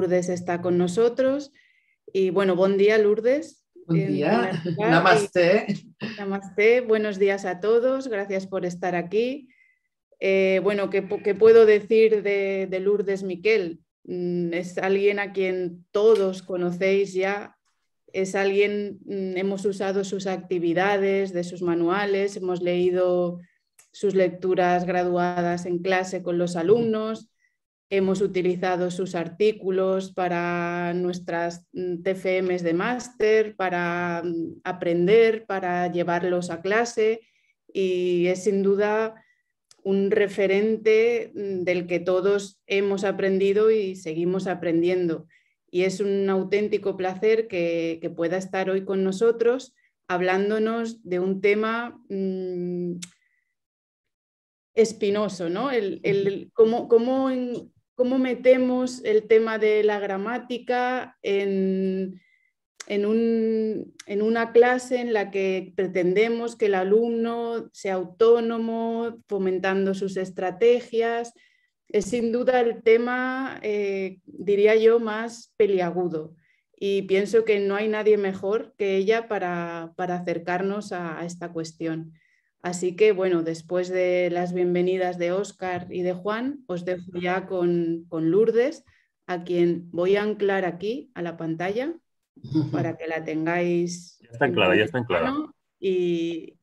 Lourdes está con nosotros. Y bueno, buen día, Lourdes. Buen día, namaste. Namaste, buenos días a todos, gracias por estar aquí. Bueno, ¿qué puedo decir de Lourdes Miquel? Es alguien a quien todos conocéis ya, es alguien, hemos usado sus actividades, de sus manuales, hemos leído sus lecturas graduadas en clase con los alumnos, hemos utilizado sus artículos para nuestras TFMs de máster, para aprender, para llevarlos a clase, y es sin duda un referente del que todos hemos aprendido y seguimos aprendiendo. Y es un auténtico placer que pueda estar hoy con nosotros hablándonos de un tema espinoso, ¿no? Cómo metemos el tema de la gramática en una clase en la que pretendemos que el alumno sea autónomo, fomentando sus estrategias. Es sin duda el tema, diría yo, más peliagudo. Y pienso que no hay nadie mejor que ella para acercarnos a esta cuestión. Así que, bueno, después de las bienvenidas de Óscar y de Juan, os dejo ya con Lourdes, a quien voy a anclar aquí a la pantalla para que la tengáis. Ya está anclada, ya está anclada. Y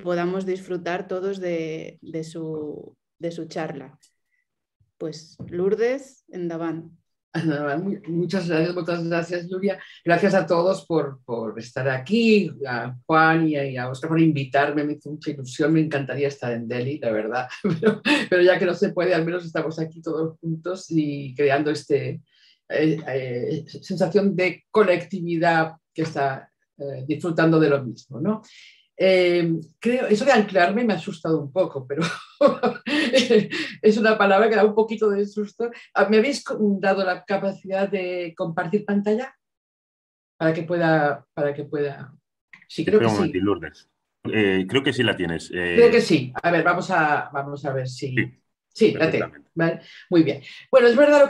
podamos disfrutar todos de su charla. Pues Lourdes, endavant. Muchas gracias, Nuria. Gracias a todos por estar aquí, a Juan y a Óscar por invitarme, me hizo mucha ilusión, me encantaría estar en Delhi, la verdad, pero ya que no se puede, al menos estamos aquí todos juntos y creando sensación de colectividad que está disfrutando de lo mismo, ¿no? Creo, eso de anclarme me ha asustado un poco, pero es una palabra que da un poquito de susto. ¿Me habéis dado la capacidad de compartir pantalla? Para que pueda... Sí, creo que sí. Lourdes. Creo que sí la tienes. Creo que sí. A ver, vamos a ver si... Sí, la tengo. ¿Vale? Muy bien. Bueno, es verdad lo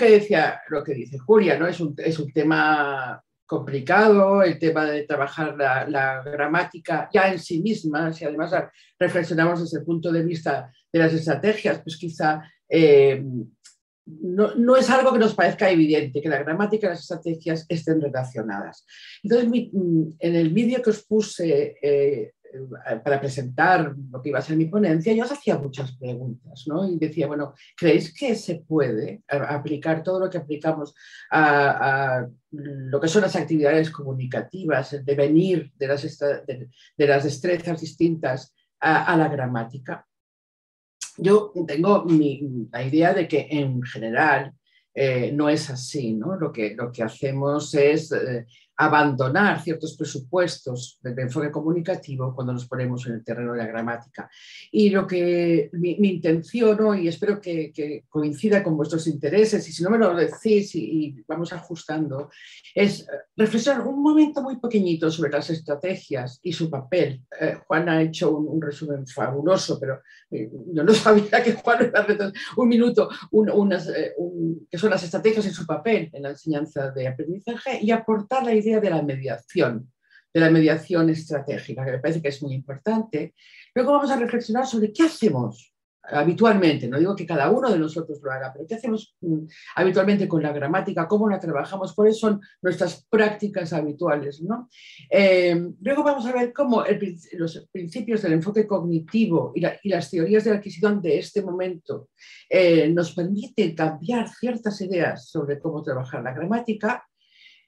que dice Julia, ¿no? Es un tema complicado, el tema de trabajar la gramática ya en sí misma, si además reflexionamos desde el punto de vista de las estrategias, pues quizá no es algo que nos parezca evidente, que la gramática y las estrategias estén relacionadas. Entonces, en el vídeo que os puse para presentar lo que iba a ser mi ponencia, yo os hacía muchas preguntas, ¿no? Y decía, bueno, ¿creéis que se puede aplicar todo lo que aplicamos a lo que son las actividades comunicativas, el devenir de las destrezas distintas a la gramática? Yo tengo la idea de que en general no es así, ¿no? Lo que hacemos es abandonar ciertos presupuestos del enfoque comunicativo cuando nos ponemos en el terreno de la gramática. Y mi intención hoy, y espero que coincida con vuestros intereses, y si no me lo decís y vamos ajustando, es reflexionar un momento muy pequeñito sobre las estrategias y su papel. Juan ha hecho un resumen fabuloso, pero yo no sabía que Juan iba a un minuto, que son las estrategias y su papel en la enseñanza de aprendizaje, y aportar la idea de la mediación estratégica, que me parece que es muy importante. Luego vamos a reflexionar sobre qué hacemos habitualmente, no digo que cada uno de nosotros lo haga, pero qué hacemos habitualmente con la gramática, cómo la trabajamos, cuáles son nuestras prácticas habituales, ¿no? Luego vamos a ver cómo los principios del enfoque cognitivo y las teorías de la adquisición de este momento nos permiten cambiar ciertas ideas sobre cómo trabajar la gramática.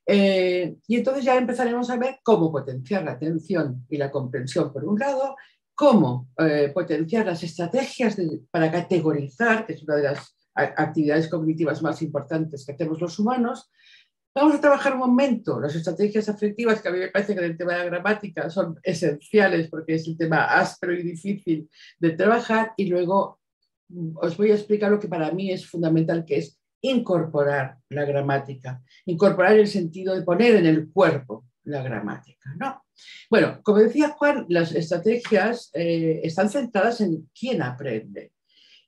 Y entonces ya empezaremos a ver cómo potenciar la atención y la comprensión por un lado, cómo potenciar las estrategias para categorizar, que es una de las actividades cognitivas más importantes que hacemos los humanos. Vamos a trabajar un momento las estrategias afectivas, que a mí me parece que en el tema de la gramática son esenciales porque es un tema áspero y difícil de trabajar, y luego os voy a explicar lo que para mí es fundamental, que es incorporar la gramática, incorporar el sentido de poner en el cuerpo la gramática, ¿no? Bueno, como decía Juan, las estrategias están centradas en quién aprende.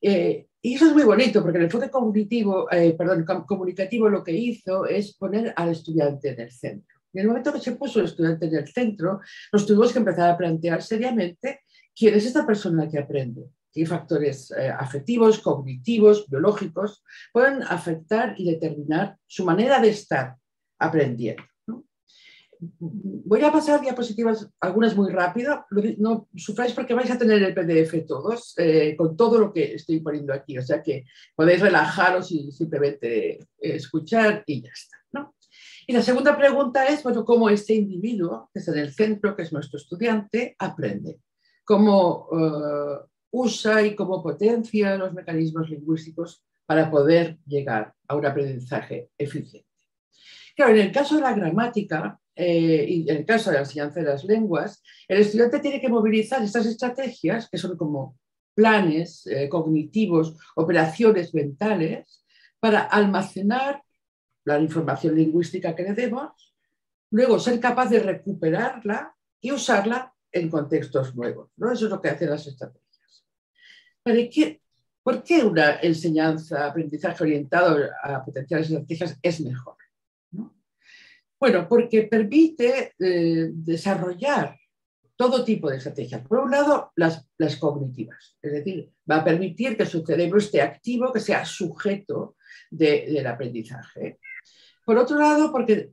Y eso es muy bonito, porque el enfoque comunicativo lo que hizo es poner al estudiante en el centro. Y en el momento que se puso el estudiante en el centro, nos tuvimos que empezar a plantear seriamente quién es esta persona que aprende. ¿Qué factores afectivos, cognitivos, biológicos pueden afectar y determinar su manera de estar aprendiendo? Voy a pasar diapositivas, algunas muy rápido, no sufráis porque vais a tener el PDF todos, con todo lo que estoy poniendo aquí, o sea que podéis relajaros y simplemente escuchar y ya está, ¿no? Y la segunda pregunta es, bueno, ¿cómo este individuo, que está en el centro, que es nuestro estudiante, aprende? ¿Cómo usa y cómo potencia los mecanismos lingüísticos para poder llegar a un aprendizaje eficiente? Claro, en el caso de la gramática y en el caso de la enseñanza de las lenguas, el estudiante tiene que movilizar estas estrategias, que son como planes cognitivos, operaciones mentales, para almacenar la información lingüística que le demos, luego ser capaz de recuperarla y usarla en contextos nuevos, ¿no? Eso es lo que hacen las estrategias. ¿Por qué una enseñanza, aprendizaje orientado a potenciar las estrategias es mejor? ¿No? Bueno, porque permite desarrollar todo tipo de estrategias. Por un lado, las cognitivas, es decir, va a permitir que su cerebro esté activo, que sea sujeto del aprendizaje. Por otro lado, porque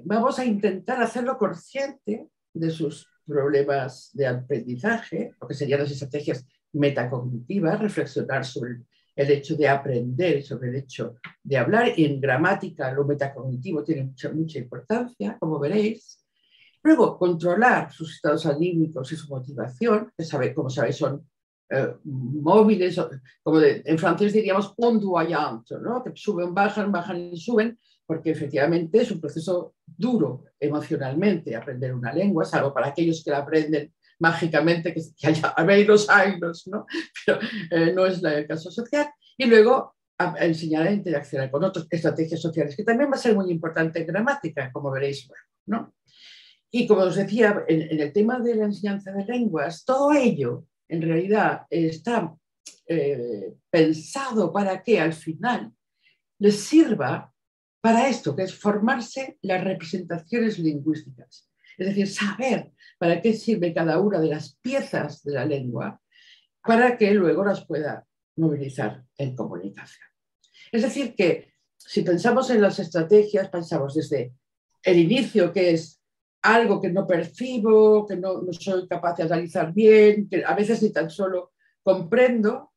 vamos a intentar hacerlo consciente de sus problemas de aprendizaje, lo que serían las estrategias metacognitivas, reflexionar sobre el hecho de aprender, sobre el hecho de hablar, y en gramática lo metacognitivo tiene mucha importancia, como veréis. Luego, controlar sus estados anímicos y su motivación, que como sabéis son móviles, como en francés diríamos ondoyant, ¿no? Que suben, bajan y suben, porque efectivamente es un proceso duro emocionalmente aprender una lengua, salvo para aquellos que la aprenden mágicamente, que habéis los años, ¿no? Pero no es el caso social. Y luego enseñar a interaccionar con otras estrategias sociales, que también va a ser muy importante en gramática, como veréis luego, ¿no? Y como os decía, en el tema de la enseñanza de lenguas, todo ello en realidad está pensado para que al final les sirva para esto, que es formarse las representaciones lingüísticas. Es decir, saber para qué sirve cada una de las piezas de la lengua para que luego las pueda movilizar en comunicación. Es decir, que si pensamos en las estrategias, pensamos desde el inicio, que es algo que no percibo, que no soy capaz de analizar bien, que a veces ni tan solo comprendo,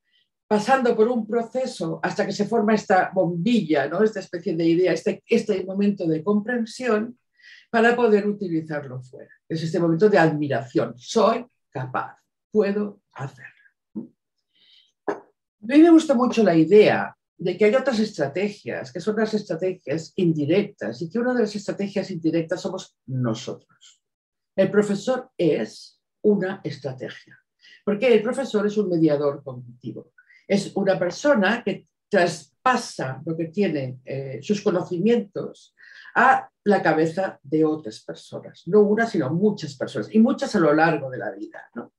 pasando por un proceso hasta que se forma esta bombilla, ¿no? Esta especie de idea, este momento de comprensión para poder utilizarlo fuera. Es este momento de admiración. Soy capaz, puedo hacerlo. A mí me gusta mucho la idea de que hay otras estrategias, que son las estrategias indirectas, y que una de las estrategias indirectas somos nosotros. El profesor es una estrategia, porque el profesor es un mediador cognitivo. Es una persona que traspasa lo que tiene, sus conocimientos, a la cabeza de otras personas. No una, sino muchas personas, y muchas a lo largo de la vida, ¿no?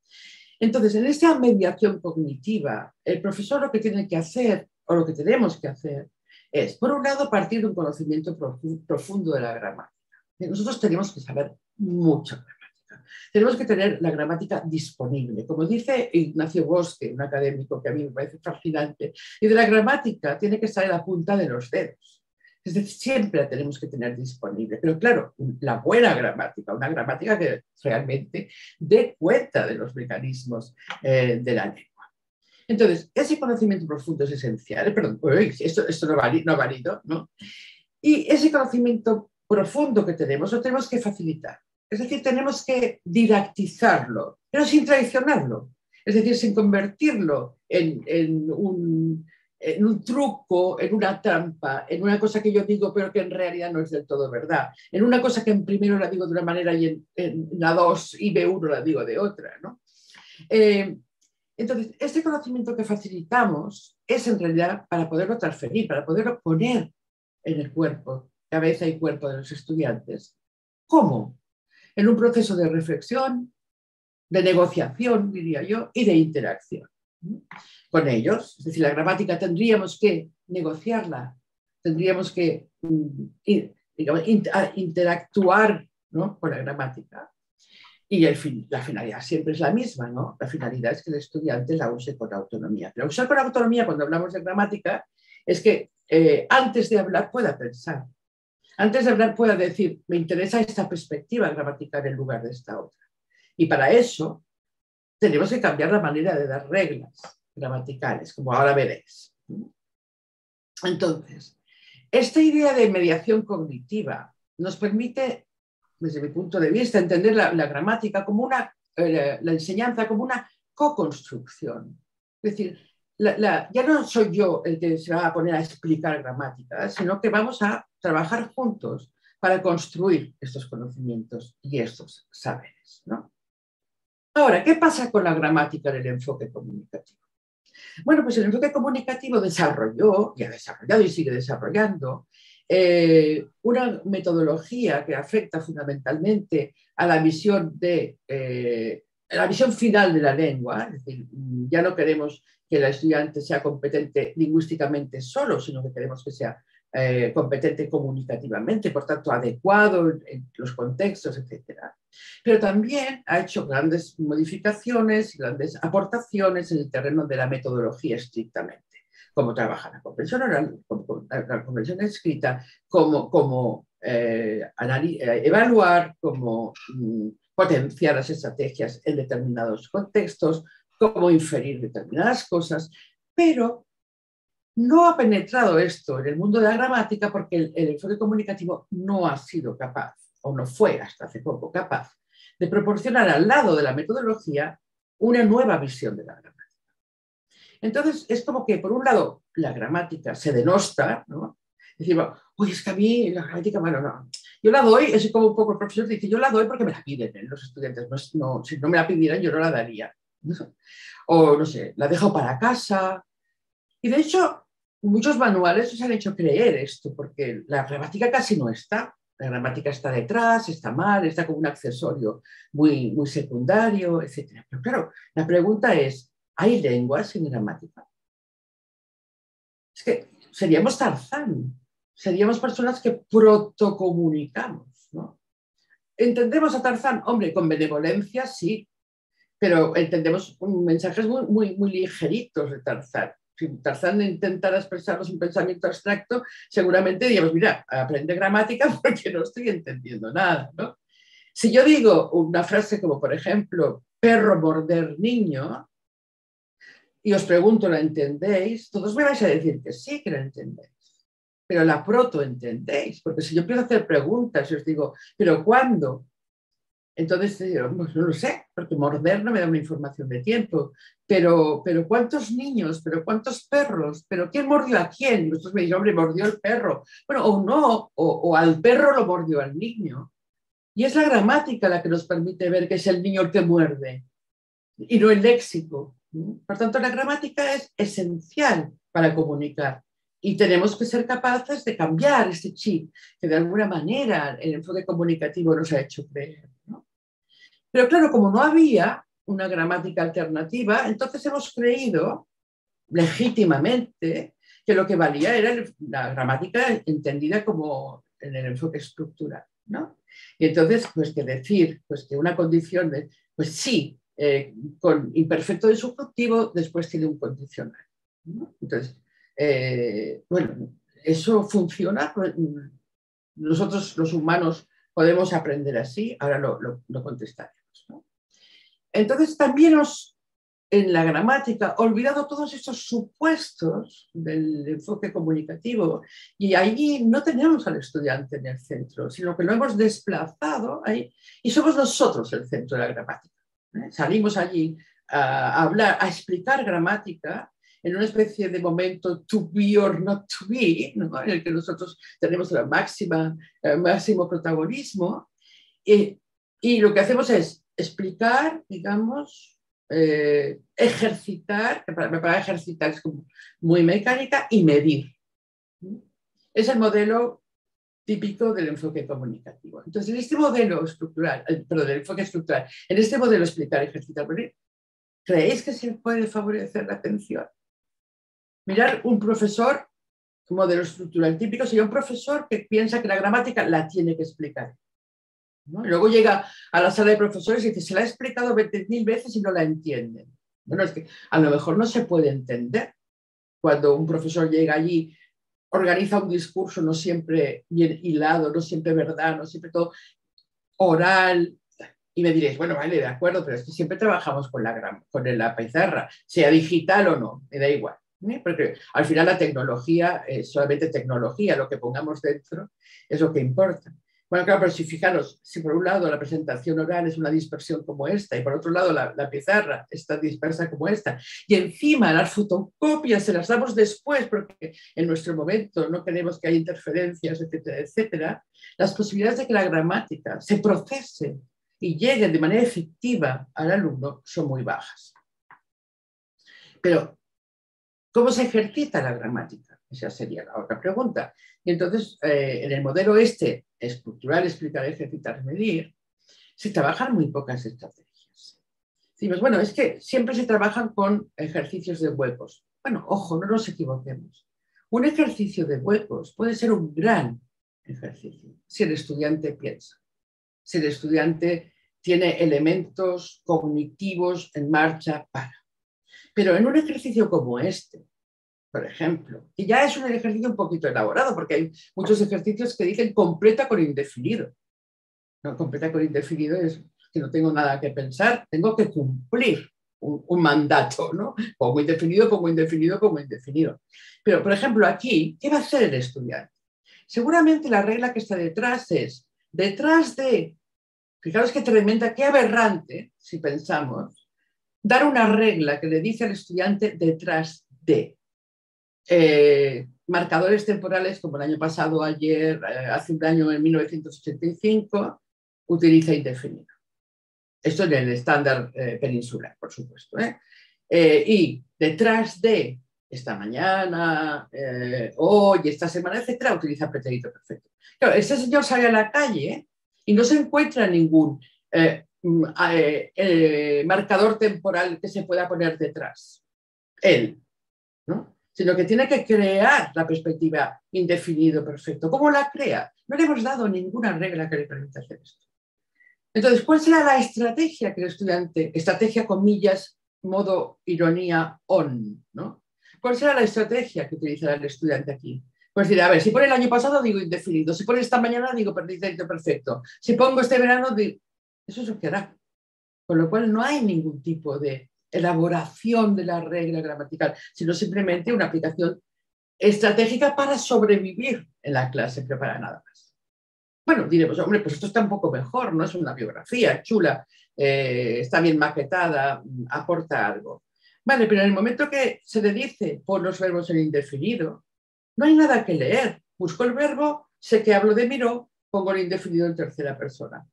Entonces, en esta mediación cognitiva, el profesor lo que tiene que hacer, o lo que tenemos que hacer, es, por un lado, partir de un conocimiento profundo de la gramática. Nosotros tenemos que saber mucha gramática. Tenemos que tener la gramática disponible. Como dice Ignacio Bosque, un académico que a mí me parece fascinante, y de la gramática tiene que estar en la punta de los dedos. Es decir, siempre la tenemos que tener disponible. Pero claro, la buena gramática, una gramática que realmente dé cuenta de los mecanismos de la lengua. Entonces, ese conocimiento profundo es esencial. Perdón, esto no ha valido, ¿no? Y ese conocimiento profundo que tenemos lo tenemos que facilitar. Es decir, tenemos que didactizarlo, pero sin traicionarlo. Es decir, sin convertirlo en un truco, en una trampa, en una cosa que yo digo pero que en realidad no es del todo verdad, en una cosa que en primero la digo de una manera y en la 2 y B1 la digo de otra, ¿no? Entonces, este conocimiento que facilitamos es en realidad para poderlo transferir, para poderlo poner en el cuerpo, cabeza y cuerpo de los estudiantes. ¿Cómo? En un proceso de reflexión, de negociación, diría yo, y de interacción. con ellos. Es decir, la gramática tendríamos que negociarla, tendríamos que digamos, interactuar, ¿no?, con la gramática. Y la finalidad siempre es la misma, ¿no? La finalidad es que el estudiante la use con autonomía. Pero usar con autonomía, cuando hablamos de gramática, es que antes de hablar pueda pensar. Antes de hablar pueda decir, me interesa esta perspectiva gramatical en lugar de esta otra. Y para eso tenemos que cambiar la manera de dar reglas gramaticales, como ahora veréis. Entonces, esta idea de mediación cognitiva nos permite, desde mi punto de vista, entender la gramática como la enseñanza como una co-construcción. Es decir, ya no soy yo el que se va a poner a explicar gramática, sino que vamos a trabajar juntos para construir estos conocimientos y estos saberes, ¿no? Ahora, ¿qué pasa con la gramática del enfoque comunicativo? Bueno, pues el enfoque comunicativo desarrolló, y ha desarrollado y sigue desarrollando, una metodología que afecta fundamentalmente a la visión final de la lengua. Es decir, ya no queremos que el estudiante sea competente lingüísticamente solo, sino que queremos que sea competente comunicativamente, por tanto adecuado en los contextos, etc. Pero también ha hecho grandes modificaciones y grandes aportaciones en el terreno de la metodología estrictamente. Cómo trabaja la comprensión oral, la comprensión escrita, cómo evaluar, cómo potenciar las estrategias en determinados contextos, cómo inferir determinadas cosas, pero no ha penetrado esto en el mundo de la gramática porque el enfoque comunicativo no ha sido capaz, o no fue hasta hace poco capaz, de proporcionar al lado de la metodología una nueva visión de la gramática. Entonces, es como que, por un lado, la gramática se denosta, ¿no? Decimos, oye, es que a mí la gramática, bueno, no. Yo la doy, es como un poco el profesor dice, yo la doy porque me la piden los estudiantes. No, si no me la pidieran, yo no la daría. O, no sé, la dejo para casa. Y, de hecho, muchos manuales os han hecho creer esto, porque la gramática casi no está. La gramática está detrás, está mal, está como un accesorio muy, muy secundario, etc. Pero claro, la pregunta es, ¿hay lenguas sin gramática? Es que seríamos Tarzán, seríamos personas que protocomunicamos, ¿no? ¿Entendemos a Tarzán? Hombre, con benevolencia sí, pero entendemos mensajes muy, muy, muy ligeritos de Tarzán. Si Tarzán intentara expresarnos un pensamiento abstracto, seguramente diríamos, mira, aprende gramática porque no estoy entendiendo nada, ¿no? Si yo digo una frase como, por ejemplo, perro morder niño, y os pregunto, ¿la entendéis? Todos me vais a decir que sí, que la entendéis. Pero la proto-entendéis, porque si yo empiezo a hacer preguntas y os digo, ¿pero cuándo? Entonces, pues no lo sé, porque morder no me da una información de tiempo. Pero ¿cuántos niños? ¿Pero cuántos perros? ¿Pero quién mordió a quién? Y vosotros me dicen, hombre, mordió el perro. Bueno, o no, o al perro lo mordió al niño. Y es la gramática la que nos permite ver que es el niño el que muerde, y no el léxico. Por tanto, la gramática es esencial para comunicar. Y tenemos que ser capaces de cambiar este chip que de alguna manera el enfoque comunicativo nos ha hecho creer, ¿no? Pero claro, como no había una gramática alternativa, entonces hemos creído legítimamente que lo que valía era la gramática entendida como en el enfoque estructural, ¿no? Y entonces, pues que decir pues que una condición de, pues sí, con imperfecto de subjuntivo, después tiene un condicional, ¿no? Entonces, bueno, eso funciona. Nosotros los humanos podemos aprender así, ahora lo contestaremos, ¿no? Entonces también en la gramática olvidado todos estos supuestos del enfoque comunicativo y allí no tenemos al estudiante en el centro, sino que lo hemos desplazado ahí y somos nosotros el centro de la gramática. Salimos allí a hablar, a explicar gramática en una especie de momento to be or not to be, ¿no? En el que nosotros tenemos el máximo protagonismo y lo que hacemos es explicar, digamos, ejercitar, que para ejercitar es como muy mecánica, y medir. Es el modelo típico del enfoque comunicativo. Entonces, en este modelo estructural, perdón, del enfoque estructural, en este modelo explicar, ejercitar, medir, ¿Creéis que se puede favorecer la atención? Mirar un profesor, un modelo estructural típico, sería un profesor que piensa que la gramática la tiene que explicar, ¿no? Y luego llega a la sala de profesores y dice, se la he explicado 20.000 veces y no la entienden. Bueno, es que a lo mejor no se puede entender. Cuando un profesor llega allí, organiza un discurso no siempre bien hilado, no siempre verdad, no siempre todo oral, y me diréis, bueno, vale, de acuerdo, pero es que siempre trabajamos con la pizarra, sea digital o no, me da igual, ¿eh? Porque al final la tecnología es solamente tecnología, lo que pongamos dentro es lo que importa. Bueno, claro, pero si fijaros, si por un lado la presentación oral es una dispersión como esta y por otro lado la pizarra está dispersa como esta y encima las fotocopias se las damos después porque en nuestro momento no queremos que haya interferencias, etcétera, etcétera, las posibilidades de que la gramática se procese y llegue de manera efectiva al alumno son muy bajas. Pero, ¿cómo se ejercita la gramática? Esa sería la otra pregunta. Y entonces, en el modelo estructural, explicar, ejercitar, medir, se trabajan muy pocas estrategias. Decimos, bueno, es que siempre se trabajan con ejercicios de huecos. Bueno, ojo, no nos equivoquemos. Un ejercicio de huecos puede ser un gran ejercicio si el estudiante piensa, si el estudiante tiene elementos cognitivos en marcha para. Pero en un ejercicio como este, por ejemplo, que ya es un ejercicio un poquito elaborado, porque hay muchos ejercicios que dicen completa con indefinido. No, completa con indefinido es que no tengo nada que pensar, tengo que cumplir un mandato, ¿no? Pongo indefinido, pongo indefinido, pongo indefinido. Pero, por ejemplo, aquí, ¿qué va a hacer el estudiante? Seguramente la regla que está detrás es, detrás de, fijaros qué tremenda, qué aberrante, si pensamos, dar una regla que le dice al estudiante detrás de. Marcadores temporales como el año pasado, ayer, hace un año, en 1985, utiliza indefinido. Esto en el estándar peninsular, por supuesto. Y detrás de esta mañana, hoy, esta semana, etcétera, utiliza pretérito perfecto. Claro, este señor sale a la calle y no se encuentra ningún marcador temporal que se pueda poner detrás. Él, ¿no? Sino que tiene que crear la perspectiva indefinido perfecto. ¿Cómo la crea? No le hemos dado ninguna regla que le permita hacer esto. Entonces, ¿cuál será la estrategia que el estudiante, estrategia comillas, modo ironía on, ¿no? ¿Cuál será la estrategia que utilizará el estudiante aquí? Pues decir, a ver, si pone el año pasado, digo indefinido. Si pone esta mañana, digo pretérito perfecto. Si pongo este verano, digo... Eso es lo que hará. Con lo cual no hay ningún tipo de elaboración de la regla gramatical, sino simplemente una aplicación estratégica para sobrevivir en la clase, pero para nada más. Bueno, diremos, hombre, pues esto está un poco mejor, no es una biografía chula, está bien maquetada, aporta algo. Vale, pero en el momento que se le dice pon los verbos en indefinido, no hay nada que leer. Busco el verbo, sé que hablo de miró, pongo el indefinido en tercera persona.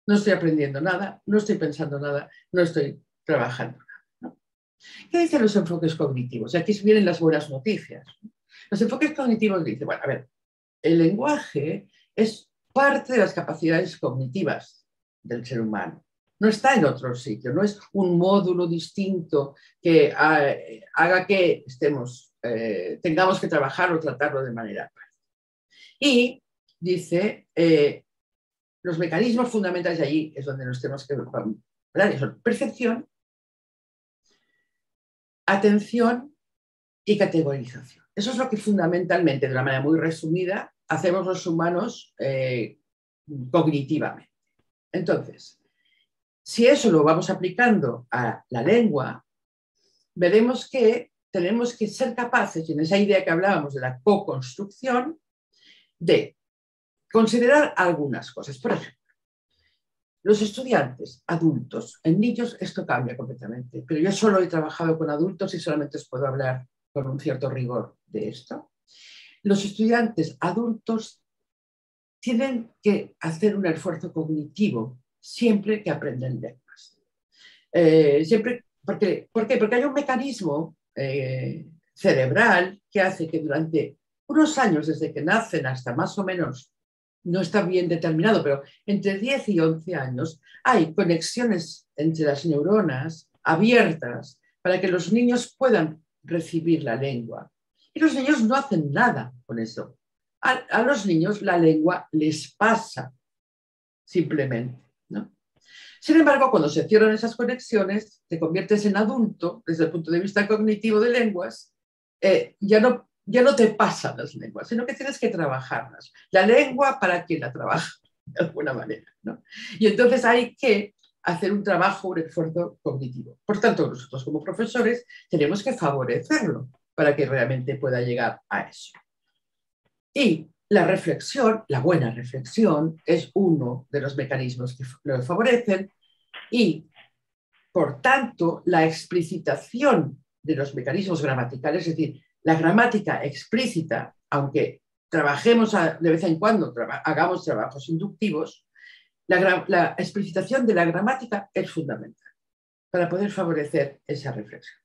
No estoy aprendiendo nada, no estoy pensando nada, no estoy trabajando nada, ¿no? ¿Qué dicen los enfoques cognitivos? Y aquí vienen las buenas noticias. Los enfoques cognitivos dicen, bueno, a ver, el lenguaje es parte de las capacidades cognitivas del ser humano. No está en otro sitio, no es un módulo distinto que haga que tengamos que trabajar o tratarlo de manera aparte. Y dice, los mecanismos fundamentales de allí es donde nos tenemos que ver, son percepción, atención y categorización. Eso es lo que fundamentalmente, de una manera muy resumida, hacemos los humanos cognitivamente. Entonces, si eso lo vamos aplicando a la lengua, veremos que tenemos que ser capaces, y en esa idea que hablábamos de la co-construcción, de considerar algunas cosas. Por ejemplo, los estudiantes adultos, en niños esto cambia completamente, pero yo solo he trabajado con adultos y solamente os puedo hablar con un cierto rigor de esto. Los estudiantes adultos tienen que hacer un esfuerzo cognitivo siempre que aprenden lenguas. ¿Por qué? Porque hay un mecanismo cerebral que hace que durante unos años, desde que nacen hasta más o menos, no está bien determinado, pero entre 10 y 11 años hay conexiones entre las neuronas abiertas para que los niños puedan recibir la lengua. Y los niños no hacen nada con eso. A los niños la lengua les pasa simplemente, ¿no? Sin embargo, cuando se cierran esas conexiones, te conviertes en adulto, desde el punto de vista cognitivo de lenguas, ya no te pasan las lenguas, sino que tienes que trabajarlas. La lengua, ¿para quién la trabaja? De alguna manera, ¿no? Y entonces hay que hacer un trabajo, un esfuerzo cognitivo. Por tanto, nosotros como profesores tenemos que favorecerlo para que realmente pueda llegar a eso. Y la reflexión, la buena reflexión, es uno de los mecanismos que lo favorecen y, por tanto, la explicitación de los mecanismos gramaticales, es decir, la gramática explícita, aunque trabajemos de vez en cuando, hagamos trabajos inductivos, la explicitación de la gramática es fundamental para poder favorecer esa reflexión.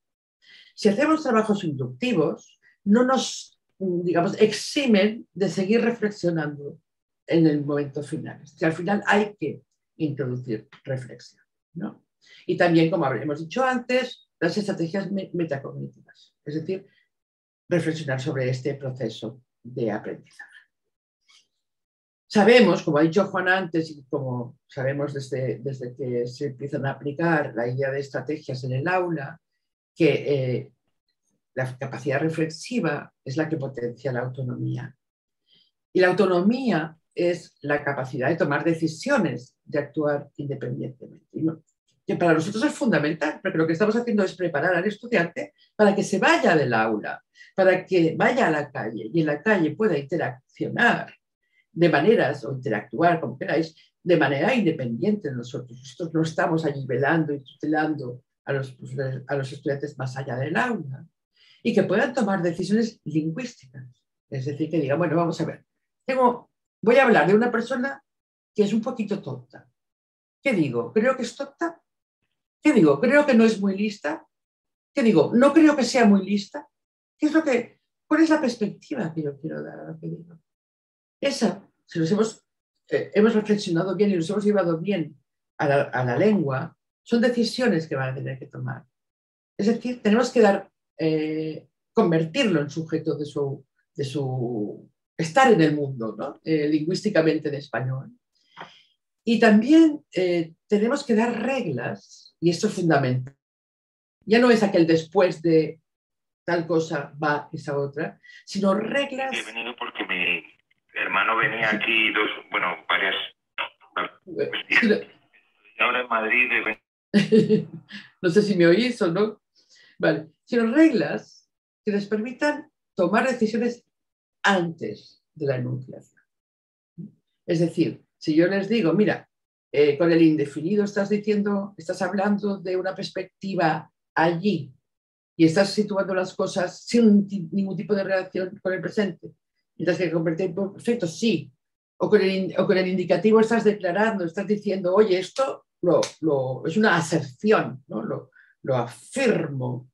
Si hacemos trabajos inductivos, no nos, digamos, eximen de seguir reflexionando en el momento final. Es decir, al final hay que introducir reflexión, ¿no? Y también, como hemos dicho antes, las estrategias metacognitivas, es decir, reflexionar sobre este proceso de aprendizaje. Sabemos, como ha dicho Juan antes, y como sabemos desde que se empiezan a aplicar la idea de estrategias en el aula, que la capacidad reflexiva es la que potencia la autonomía. Y la autonomía es la capacidad de tomar decisiones, de actuar independientemente. Que para nosotros es fundamental, porque lo que estamos haciendo es preparar al estudiante para que se vaya del aula, para que vaya a la calle y en la calle pueda interaccionar de maneras, o interactuar, como queráis, de manera independiente de nosotros. Nosotros no estamos allí velando y tutelando a los estudiantes más allá del aula. Y que puedan tomar decisiones lingüísticas. Es decir, que digan, bueno, vamos a ver, voy a hablar de una persona que es un poquito tonta. ¿Qué digo? ¿Creo que es tonta? ¿Qué digo? ¿Creo que no es muy lista? ¿Qué digo? ¿No creo que sea muy lista? ¿Cuál es la perspectiva que yo quiero dar a lo que digo? Esa, si nos hemos reflexionado bien y nos hemos llevado bien a la lengua, son decisiones que van a tener que tomar. Es decir, tenemos que convertirlo en sujeto de su estar en el mundo, ¿no? Lingüísticamente en español. Y también tenemos que dar reglas, y esto es fundamental. Ya no es aquel después de tal cosa va esa otra, sino reglas. He venido porque mi hermano venía aquí varias. Y ahora en Madrid. No sé si me oís o no. Vale. Sino reglas que les permitan tomar decisiones antes de la enunciación. Es decir, si yo les digo, mira, con el indefinido estás hablando de una perspectiva allí y estás situando las cosas sin ningún tipo de relación con el presente. Mientras que convertir por perfecto, sí. O con el indicativo estás declarando, estás diciendo, oye, esto es una aserción, ¿no? Lo afirmo.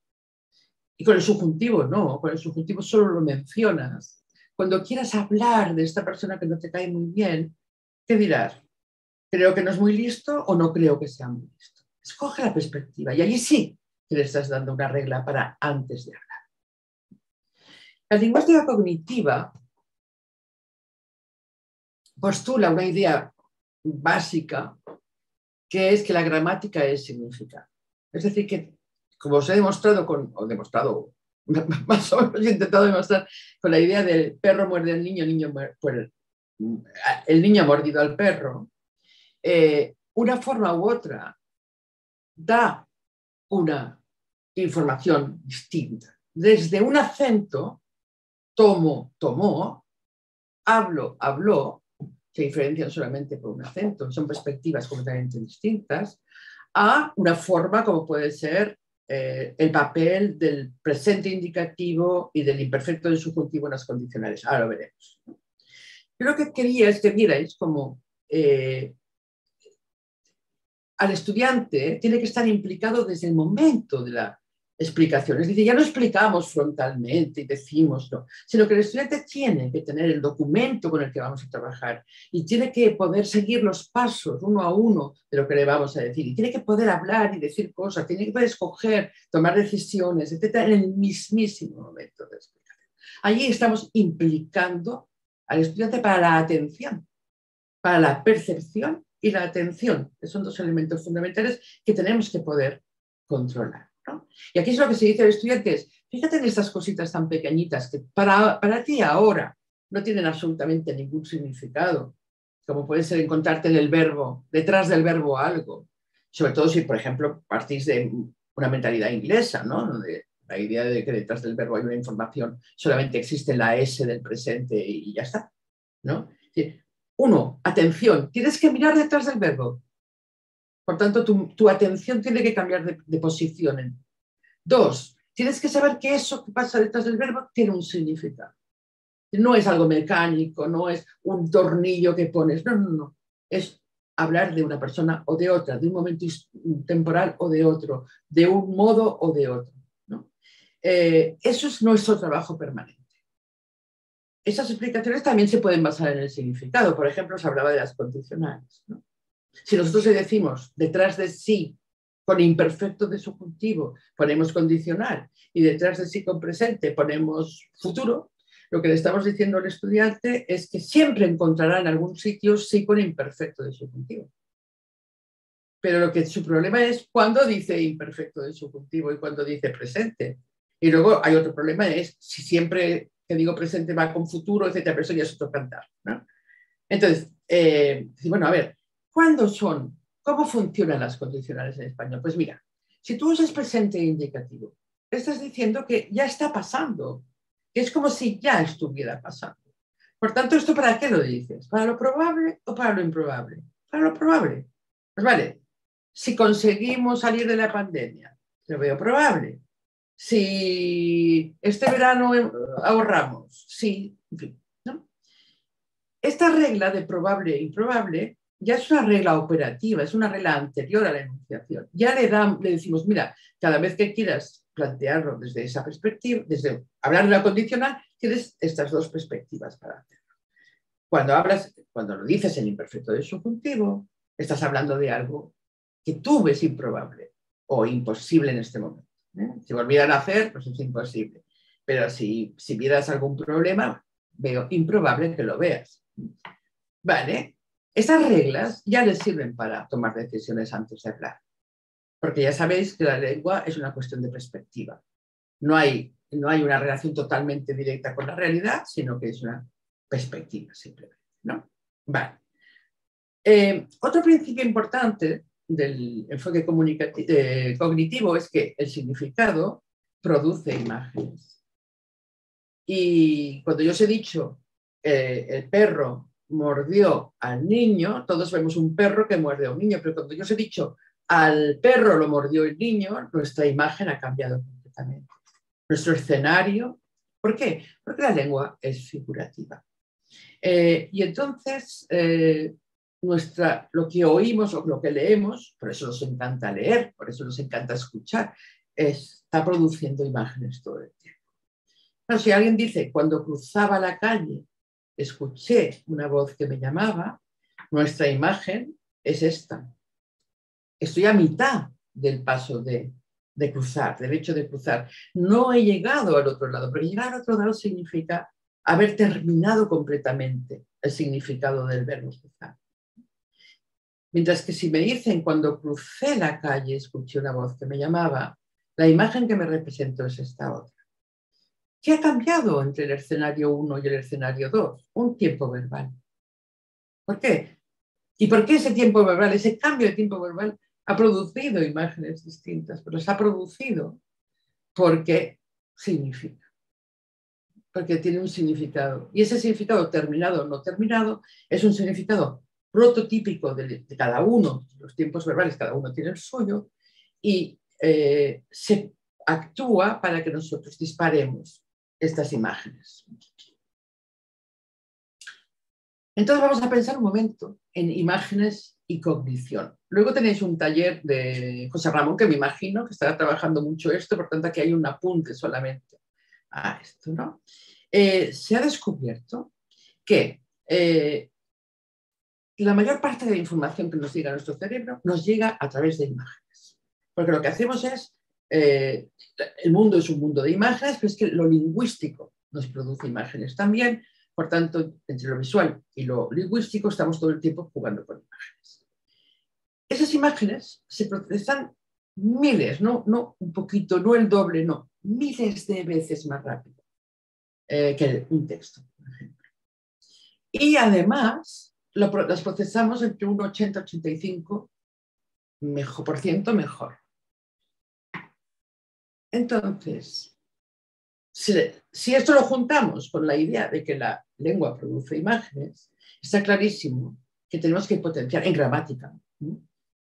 Y con el subjuntivo no, con el subjuntivo solo lo mencionas. Cuando quieras hablar de esta persona que no te cae muy bien, ¿qué dirás? ¿Creo que no es muy listo o no creo que sea muy listo? Escoge la perspectiva y allí sí que le estás dando una regla para antes de hablar. La lingüística cognitiva postula una idea básica que es que la gramática es significado. Es decir, que como os he demostrado, más o menos he intentado demostrar con la idea del perro muerde al niño, el niño ha mordido al perro, una forma u otra da una información distinta. Desde un acento, tomo, tomó, hablo, habló, se diferencian solamente por un acento, son perspectivas completamente distintas, a una forma como puede ser el papel del presente indicativo y del imperfecto del subjuntivo en las condicionales. Ahora lo veremos. Yo lo que quería es que vierais como al estudiante tiene que estar implicado desde el momento explicaciones. Dice, ya no explicamos frontalmente y decimos, no, sino que el estudiante tiene que tener el documento con el que vamos a trabajar y tiene que poder seguir los pasos uno a uno de lo que le vamos a decir y tiene que poder hablar y decir cosas, tiene que poder escoger, tomar decisiones, etcétera, en el mismísimo momento de explicación. Allí estamos implicando al estudiante para la atención, para la percepción y la atención, que son dos elementos fundamentales que tenemos que poder controlar, ¿no? Y aquí es lo que se dice al estudiante, es, fíjate en estas cositas tan pequeñitas que para ti ahora no tienen absolutamente ningún significado, como puede ser encontrarte en el verbo, detrás del verbo algo, sobre todo si, por ejemplo, partís de una mentalidad inglesa, ¿no? Donde la idea de que detrás del verbo hay una información, solamente existe la S del presente y ya está, ¿no? Uno, atención, tienes que mirar detrás del verbo. Por tanto, tu atención tiene que cambiar de posición. Dos, tienes que saber que eso que pasa detrás del verbo tiene un significado. No es algo mecánico, no es un tornillo que pones, no, no, no. Es hablar de una persona o de otra, de un momento temporal o de otro, de un modo o de otro, ¿no? Eso es nuestro trabajo permanente. Esas explicaciones también se pueden basar en el significado. Por ejemplo, se hablaba de las condicionales, ¿no? Si nosotros le decimos detrás de sí con imperfecto de subjuntivo ponemos condicional y detrás de sí con presente ponemos futuro, lo que le estamos diciendo al estudiante es que siempre encontrará en algún sitio sí con imperfecto de subjuntivo. Pero lo que su problema es cuando dice imperfecto de subjuntivo y cuando dice presente. Y luego hay otro problema, es si siempre que digo presente va con futuro, etcétera, pero eso ya es otro cantar, ¿no? Entonces, bueno, a ver, ¿cuándo son? ¿Cómo funcionan las condicionales en español? Pues mira, si tú usas presente indicativo, estás diciendo que ya está pasando, que es como si ya estuviera pasando. Por tanto, ¿esto para qué lo dices? ¿Para lo probable o para lo improbable? Para lo probable. Pues vale, si conseguimos salir de la pandemia, lo veo probable. Si este verano ahorramos, sí, en fin, ¿no? Esta regla de probable e improbable ya es una regla operativa, es una regla anterior a la enunciación. Ya le decimos, mira, cada vez que quieras plantearlo desde esa perspectiva, desde hablar de la condicional, tienes estas dos perspectivas para hacerlo. Cuando lo dices en imperfecto de subjuntivo, estás hablando de algo que tú ves improbable o imposible en este momento. Si volvieran a hacer, pues es imposible. Pero si vieras algún problema, veo improbable que lo veas. Vale, esas reglas ya les sirven para tomar decisiones antes de hablar. Porque ya sabéis que la lengua es una cuestión de perspectiva. No hay una relación totalmente directa con la realidad, sino que es una perspectiva simplemente, ¿no? Vale. Otro principio importante del enfoque cognitivo es que el significado produce imágenes. Y cuando yo os he dicho el perro mordió al niño, todos vemos un perro que muerde a un niño, pero cuando yo os he dicho al perro lo mordió el niño, nuestra imagen ha cambiado completamente. Nuestro escenario, ¿por qué? Porque la lengua es figurativa. Y entonces lo que oímos o lo que leemos, por eso nos encanta leer, por eso nos encanta escuchar, está produciendo imágenes todo el tiempo. Pero si alguien dice, cuando cruzaba la calle, escuché una voz que me llamaba, nuestra imagen es esta. Estoy a mitad del paso de cruzar, del hecho de cruzar. No he llegado al otro lado, pero llegar al otro lado significa haber terminado completamente el significado del verbo cruzar. Mientras que si me dicen, cuando crucé la calle, escuché una voz que me llamaba, la imagen que me representó es esta otra. ¿Qué ha cambiado entre el escenario 1 y el escenario 2? Un tiempo verbal. ¿Por qué? ¿Y por qué ese tiempo verbal, ese cambio de tiempo verbal ha producido imágenes distintas? Pero las ha producido porque significa. Porque tiene un significado. Y ese significado, terminado o no terminado, es un significado prototípico de cada uno, los tiempos verbales, cada uno tiene el suyo, y se actúa para que nosotros disparemos estas imágenes. Entonces vamos a pensar un momento en imágenes y cognición. Luego tenéis un taller de José Ramón, que me imagino que estará trabajando mucho esto, por tanto aquí hay un apunte solamente a esto, ¿no? Se ha descubierto que la mayor parte de la información que nos llega a nuestro cerebro nos llega a través de imágenes. Porque lo que hacemos es, el mundo es un mundo de imágenes, pero es que lo lingüístico nos produce imágenes también. Por tanto, entre lo visual y lo lingüístico estamos todo el tiempo jugando con imágenes. Esas imágenes se procesan miles, no un poquito, no el doble, no, miles de veces más rápido que un texto, por ejemplo. Y además las procesamos entre un 80-85% mejor. Entonces, si esto lo juntamos con la idea de que la lengua produce imágenes, está clarísimo que tenemos que potenciar en gramática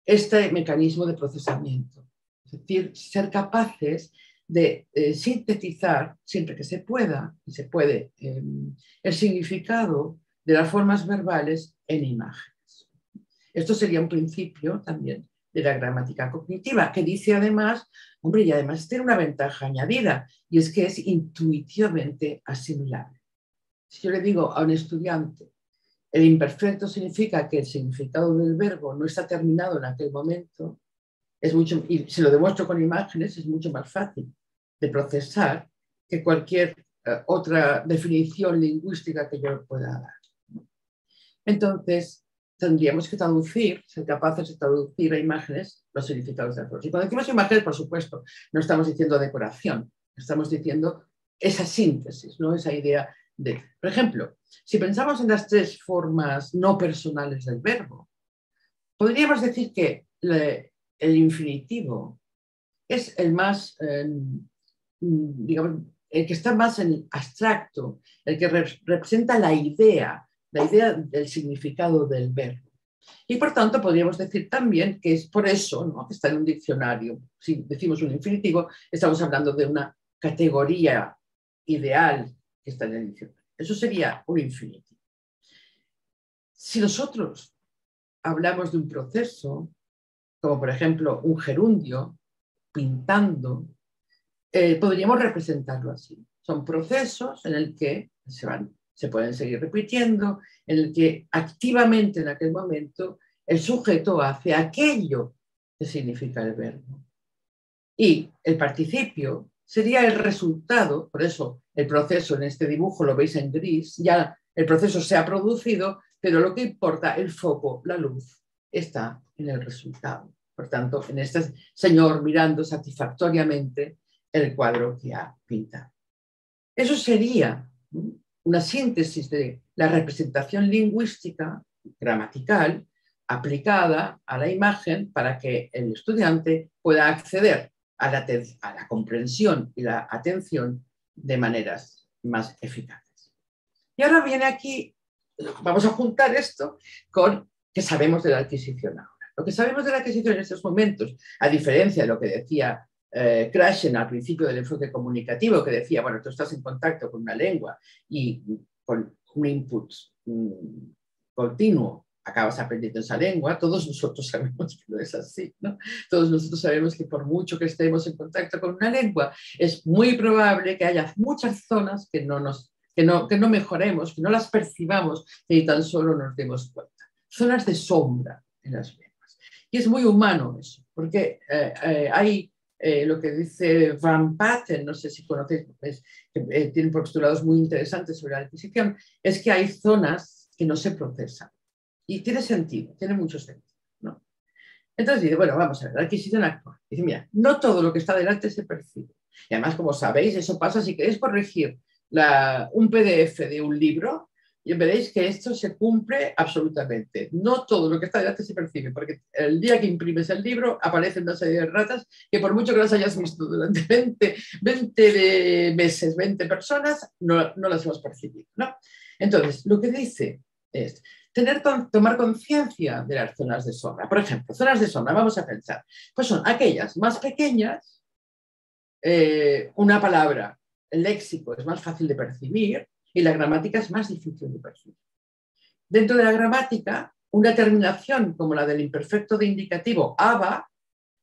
este mecanismo de procesamiento. Es decir, ser capaces de sintetizar, siempre que se pueda, y se puede, el significado de las formas verbales en imágenes. Esto sería un principio también de la gramática cognitiva, que dice además, hombre, y además tiene una ventaja añadida, y es que es intuitivamente asimilable. Si yo le digo a un estudiante, el imperfecto significa que el significado del verbo no está terminado en aquel momento, y se lo demuestro con imágenes, es mucho más fácil de procesar que cualquier otra definición lingüística que yo pueda dar. Entonces, tendríamos que ser capaces de traducir a imágenes los significados de las cosas. Y cuando decimos imágenes, por supuesto, no estamos diciendo decoración, estamos diciendo esa síntesis, ¿no? Esa idea de, por ejemplo, si pensamos en las tres formas no personales del verbo, podríamos decir que el infinitivo es el más, digamos, el que está más en abstracto, el que representa la idea del significado del verbo. Y por tanto podríamos decir también que es por eso, ¿no?, que está en un diccionario. Si decimos un infinitivo, estamos hablando de una categoría ideal que está en el diccionario. Eso sería un infinitivo. Si nosotros hablamos de un proceso, como por ejemplo un gerundio, pintando, podríamos representarlo así. Son procesos en el que se pueden seguir repitiendo, en el que activamente en aquel momento el sujeto hace aquello que significa el verbo. Y el participio sería el resultado, por eso el proceso en este dibujo lo veis en gris, ya el proceso se ha producido, pero lo que importa, el foco, la luz, está en el resultado. Por tanto, en este señor mirando satisfactoriamente el cuadro que ha pintado. Eso sería una síntesis de la representación lingüística, gramatical, aplicada a la imagen para que el estudiante pueda acceder a la comprensión y la atención de maneras más eficaces. Y ahora viene aquí, vamos a juntar esto con que sabemos de la adquisición ahora. Lo que sabemos de la adquisición en estos momentos, a diferencia de lo que decía Krashen al principio del enfoque comunicativo, que decía, bueno, tú estás en contacto con una lengua y con un input continuo acabas aprendiendo esa lengua, todos nosotros sabemos que no es así, ¿no? Todos nosotros sabemos que por mucho que estemos en contacto con una lengua, es muy probable que haya muchas zonas que no mejoremos, que no las percibamos, y tan solo nos demos cuenta. Zonas de sombra en las lenguas. Y es muy humano eso, porque hay lo que dice Van Patten, no sé si conocéis, tiene postulados muy interesantes sobre la adquisición, es que hay zonas que no se procesan. Y tiene sentido, tiene mucho sentido, ¿no? Entonces dice, bueno, vamos a ver, la adquisición actual. Dice, mira, no todo lo que está delante se percibe. Y además, como sabéis, eso pasa si queréis corregir un PDF de un libro, y veréis que esto se cumple absolutamente. No todo lo que está delante se percibe, porque el día que imprimes el libro aparecen una serie de ratas que por mucho que las hayas visto durante 20 meses, 20 personas, no las hemos percibido, ¿no? Entonces, lo que dice es tomar conciencia de las zonas de sombra. Por ejemplo, zonas de sombra, vamos a pensar, pues son aquellas más pequeñas, una palabra, el léxico es más fácil de percibir y la gramática es más difícil de percibir. Dentro de la gramática, una terminación como la del imperfecto de indicativo aba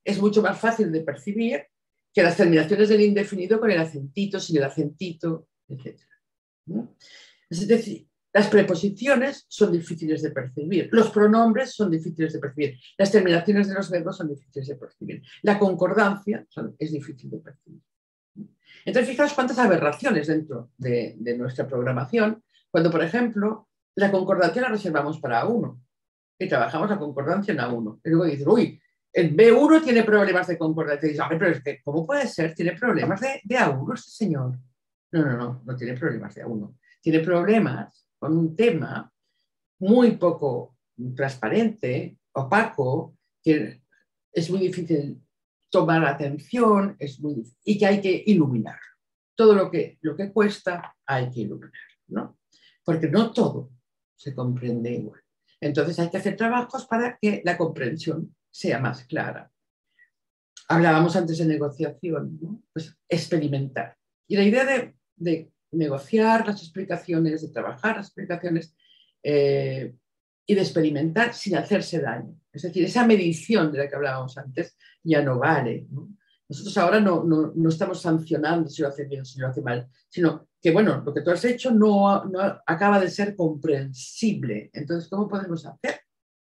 es mucho más fácil de percibir que las terminaciones del indefinido con el acentito, sin el acentito, etc. ¿No? Es decir, las preposiciones son difíciles de percibir, los pronombres son difíciles de percibir, las terminaciones de los verbos son difíciles de percibir, la concordancia es difícil de percibir. Entonces, fijaos cuántas aberraciones dentro de nuestra programación, cuando, por ejemplo, la concordancia la reservamos para A1 y trabajamos la concordancia en A1. Y luego dices, uy, el B1 tiene problemas de concordancia. Y dices, pero es que, ¿cómo puede ser? ¿Tiene problemas de A1 este señor? No tiene problemas de A1. Tiene problemas con un tema muy poco transparente, opaco, que es muy difícil tomar atención, y que hay que iluminar. Todo lo que cuesta hay que iluminar, ¿no? Porque no todo se comprende igual. Entonces hay que hacer trabajos para que la comprensión sea más clara. Hablábamos antes de negociación, ¿no? Pues experimentar. Y la idea de negociar las explicaciones, de trabajar las explicaciones y de experimentar sin hacerse daño. Es decir, esa medición de la que hablábamos antes ya no vale, ¿no? Nosotros ahora no estamos sancionando si lo hace bien o si lo hace mal, sino que, bueno, lo que tú has hecho no acaba de ser comprensible. Entonces, ¿cómo podemos hacer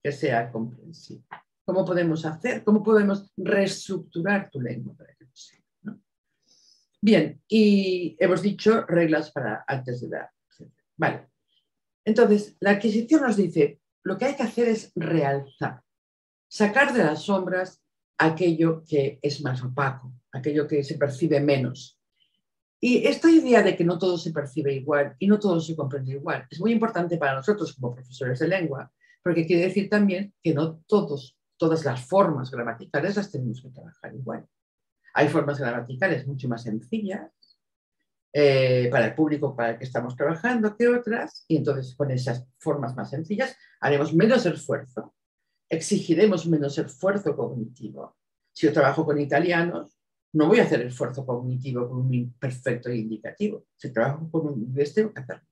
que sea comprensible? ¿Cómo podemos reestructurar tu lengua para que lo sea, ¿no? Bien, y hemos dicho reglas para antes de dar. Vale. Entonces, la adquisición nos dice, lo que hay que hacer es realzar, sacar de las sombras aquello que es más opaco, aquello que se percibe menos. Y esta idea de que no todo se percibe igual y no todo se comprende igual es muy importante para nosotros como profesores de lengua, porque quiere decir también que no todas las formas gramaticales las tenemos que trabajar igual. Hay formas gramaticales mucho más sencillas para el público para el que estamos trabajando que otras, y entonces con esas formas más sencillas haremos menos esfuerzo, exigiremos menos esfuerzo cognitivo. Si yo trabajo con italianos, no voy a hacer esfuerzo cognitivo con un imperfecto e indicativo. Si trabajo con un inglés, tengo que hacerlo.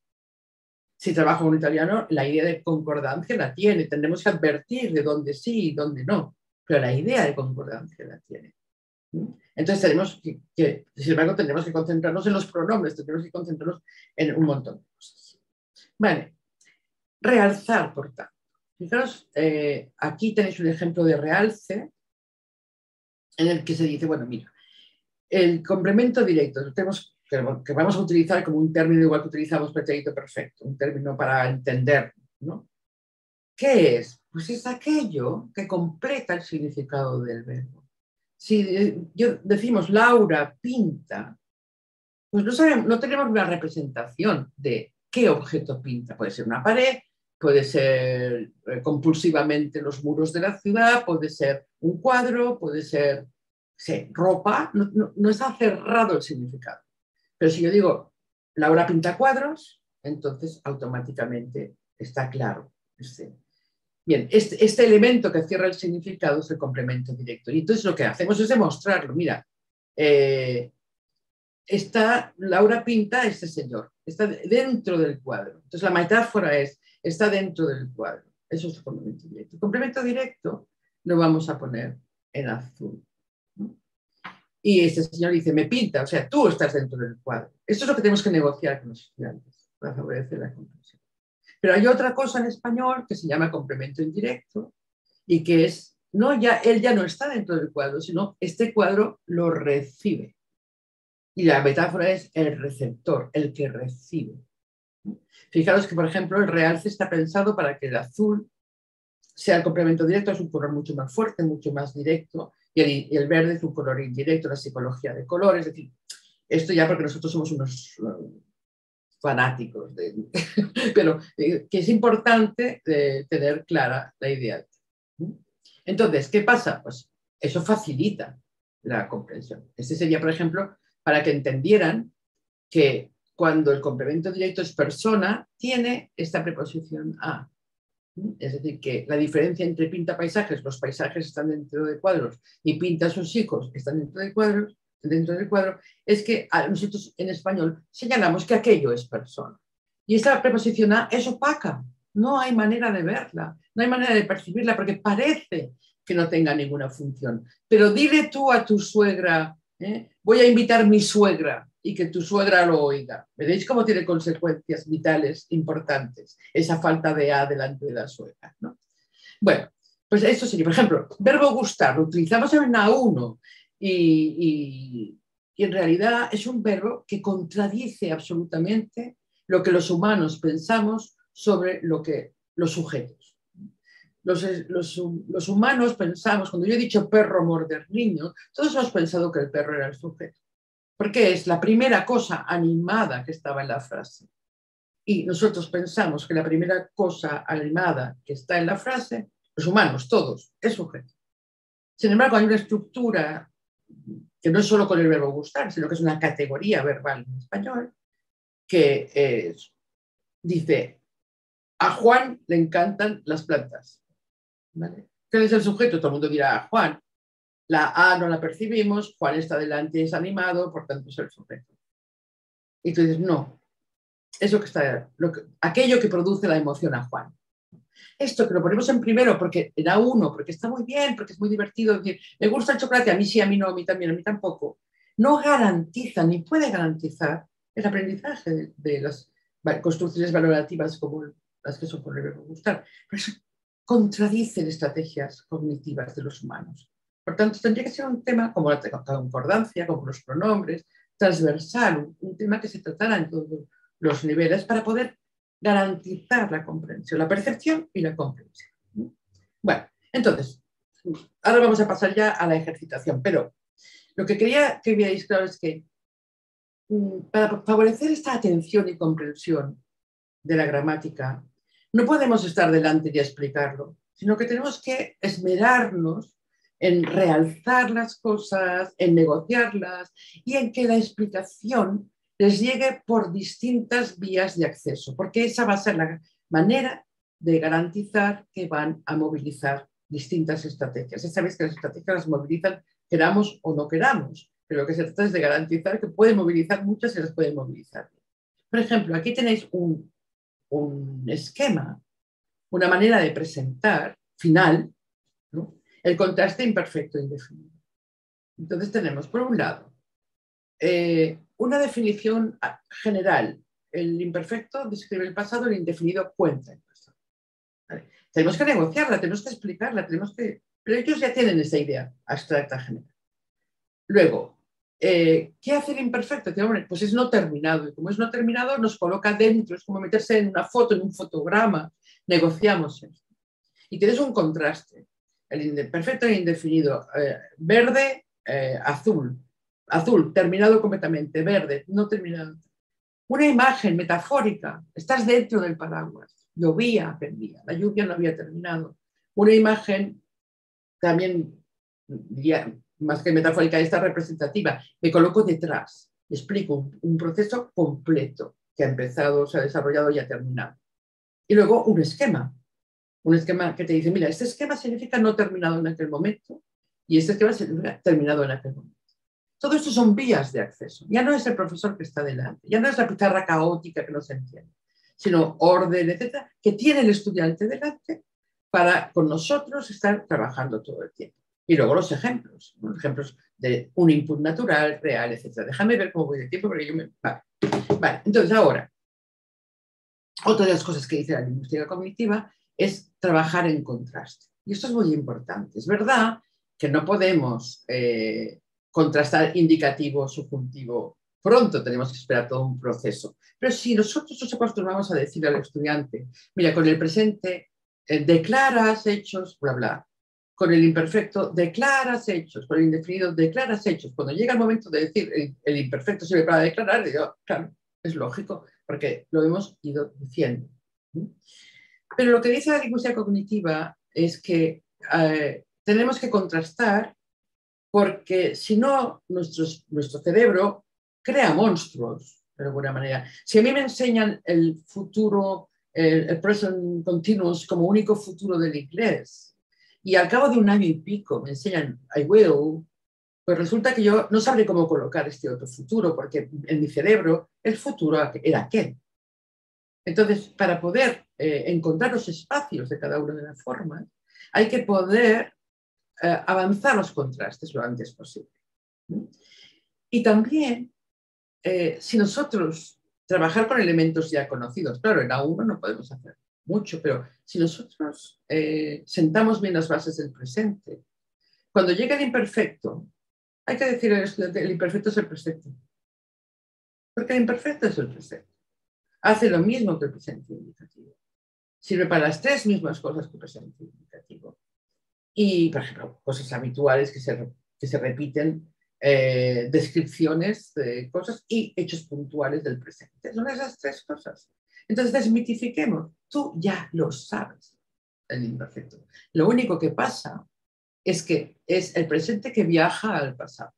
Si trabajo con un italiano, la idea de concordancia la tiene. Tendremos que advertir de dónde sí y dónde no, pero la idea de concordancia la tiene. Entonces tenemos que, sin embargo, tendremos que concentrarnos en los pronombres, tendremos que concentrarnos en un montón de cosas. Vale, realzar, por tanto. Fijaros, aquí tenéis un ejemplo de realce en el que se dice, bueno, mira, el complemento directo, que vamos a utilizar como un término igual que utilizamos pretérito perfecto, un término para entender, ¿no? ¿Qué es? Pues es aquello que completa el significado del verbo. Si decimos Laura pinta, pues no tenemos una representación de qué objeto pinta. Puede ser una pared, puede ser compulsivamente los muros de la ciudad, puede ser un cuadro, puede ser ropa, no está cerrado el significado. Pero si yo digo Laura pinta cuadros, entonces automáticamente está claro. Bien, este elemento que cierra el significado es el complemento directo. Y entonces lo que hacemos es demostrarlo. Mira, Laura pinta a este señor, está dentro del cuadro. Entonces la metáfora está dentro del cuadro. Eso es el complemento directo. El complemento directo lo vamos a poner en azul, ¿no? Y este señor dice, me pinta, o sea, tú estás dentro del cuadro. Esto es lo que tenemos que negociar con los estudiantes para favorecer la comprensión. Pero hay otra cosa en español que se llama complemento indirecto y que es, él ya no está dentro del cuadro, sino este cuadro lo recibe. Y la metáfora es el receptor, el que recibe. Fijaros que, por ejemplo, el realce está pensado para que el azul sea el complemento directo, es un color mucho más fuerte, mucho más directo, y el verde es un color indirecto, la psicología de color. Es decir, esto ya porque nosotros somos unos fanáticos, pero que es importante tener clara la idea. Entonces, ¿qué pasa? Pues eso facilita la comprensión. Este sería, por ejemplo, para que entendieran que cuando el complemento directo es persona, tiene esta preposición a. Es decir, que la diferencia entre pinta paisajes, los paisajes están dentro de cuadros, y pinta a sus hijos, están dentro del cuadro, es que nosotros en español señalamos que aquello es persona. Y esta preposición a es opaca, no hay manera de verla, No hay manera de percibirla porque parece que no tenga ninguna función. Pero dile tú a tu suegra, voy a invitar a mi suegra y que tu suegra lo oiga. ¿Veréis cómo tiene consecuencias vitales importantes esa falta de A delante de la suegra, ¿no? Bueno, pues esto sería, por ejemplo, verbo gustar, lo utilizamos en A1 y en realidad es un verbo que contradice absolutamente lo que los humanos pensamos sobre lo que los sujetos. Los humanos pensamos, cuando yo he dicho perro morder niño, todos hemos pensado que el perro era el sujeto, porque es la primera cosa animada que estaba en la frase. Y nosotros pensamos que la primera cosa animada que está en la frase, los humanos, todos, es sujeto. Sin embargo, hay una estructura que no es solo con el verbo gustar, sino que es una categoría verbal en español, que dice, a Juan le encantan las plantas. ¿Vale? ¿Qué es el sujeto? Todo el mundo dirá Juan. La A no la percibimos, Juan está delante, es animado, por tanto es el sujeto. Y tú dices, no, eso que está, aquello que produce la emoción a Juan. Esto que lo ponemos en primero porque en A1, porque está muy bien, porque es muy divertido decir, me gusta el chocolate, a mí sí, a mí no, a mí también, a mí tampoco, no garantiza ni puede garantizar el aprendizaje de las construcciones valorativas como las que son por el verbo gustar. Pero eso contradicen estrategias cognitivas de los humanos. Por tanto, tendría que ser un tema como la concordancia, como los pronombres, transversal, un tema que se tratara en todos los niveles para poder garantizar la comprensión, la percepción y la comprensión. Bueno, entonces, ahora vamos a pasar ya a la ejercitación, pero lo que quería que veáis claro es que para favorecer esta atención y comprensión de la gramática, no podemos estar delante y explicarlo, sino que tenemos que esmerarnos en realzar las cosas, en negociarlas y en que la explicación les llegue por distintas vías de acceso, porque esa va a ser la manera de garantizar que van a movilizar distintas estrategias. Ya sabéis que las estrategias las movilizan queramos o no queramos, pero lo que se trata es de garantizar que pueden movilizar muchas y las pueden movilizar. Por ejemplo, aquí tenéis un esquema, una manera de presentar final, ¿no? El contraste imperfecto e indefinido. Entonces tenemos, por un lado, una definición general. El imperfecto describe el pasado, el indefinido cuenta el pasado. ¿Vale? Tenemos que negociarla, tenemos que explicarla, pero ellos ya tienen esa idea abstracta general. Luego, ¿qué hace el imperfecto? Pues es no terminado, y como es no terminado nos coloca dentro, es como meterse en una foto, en un fotograma, negociamos esto. Y tienes un contraste, el imperfecto e indefinido, verde, azul, azul, terminado completamente, verde, no terminado. Una imagen metafórica, estás dentro del paraguas, llovía, pendía, la lluvia no había terminado. Una imagen también, más que metafórica, esta representativa, me coloco detrás, explico un proceso completo que ha empezado, se ha desarrollado y ha terminado. Y luego un esquema que te dice, mira, este esquema significa no terminado en aquel momento y este esquema significa terminado en aquel momento. Todo esto son vías de acceso. Ya no es el profesor que está delante, ya no es la pizarra caótica que no se entiende, sino orden, etcétera, que tiene el estudiante delante para con nosotros estar trabajando todo el tiempo. Y luego los ejemplos de un input natural, real, etcétera. Déjame ver cómo voy de tiempo, porque yo me... Vale, entonces ahora, otra de las cosas que dice la lingüística cognitiva es trabajar en contraste. Y esto es muy importante. Es verdad que no podemos contrastar indicativo, subjuntivo. Pronto tenemos que esperar todo un proceso. Pero si nosotros nos acostumbramos a decir al estudiante, mira, con el presente declaras hechos, bla, bla. Con el imperfecto declaras hechos, con el indefinido declaras hechos. Cuando llega el momento de decir el imperfecto sirve para declarar, digo, claro, es lógico, porque lo hemos ido diciendo. Pero lo que dice la lingüística cognitiva es que tenemos que contrastar porque si no, nuestro cerebro crea monstruos, de alguna manera. Si a mí me enseñan el futuro, el present continuous como único futuro del inglés, y al cabo de un año y pico me enseñan I will, pues resulta que yo no sabré cómo colocar este otro futuro, porque en mi cerebro el futuro era aquel. Entonces, para poder encontrar los espacios de cada una de las formas, hay que poder avanzar los contrastes lo antes posible. Y también, si nosotros trabajar con elementos ya conocidos, claro, en A1 no podemos hacer mucho, pero si nosotros sentamos bien las bases del presente, cuando llega el imperfecto, hay que decir al estudiante, el imperfecto es el presente. Porque el imperfecto es el presente. Hace lo mismo que el presente indicativo. Sirve para las tres mismas cosas que el presente indicativo. Y, por ejemplo, cosas habituales que se repiten, descripciones de cosas y hechos puntuales del presente. Son esas tres cosas. Entonces, desmitifiquemos. Tú ya lo sabes, el imperfecto. Lo único que pasa es que es el presente que viaja al pasado.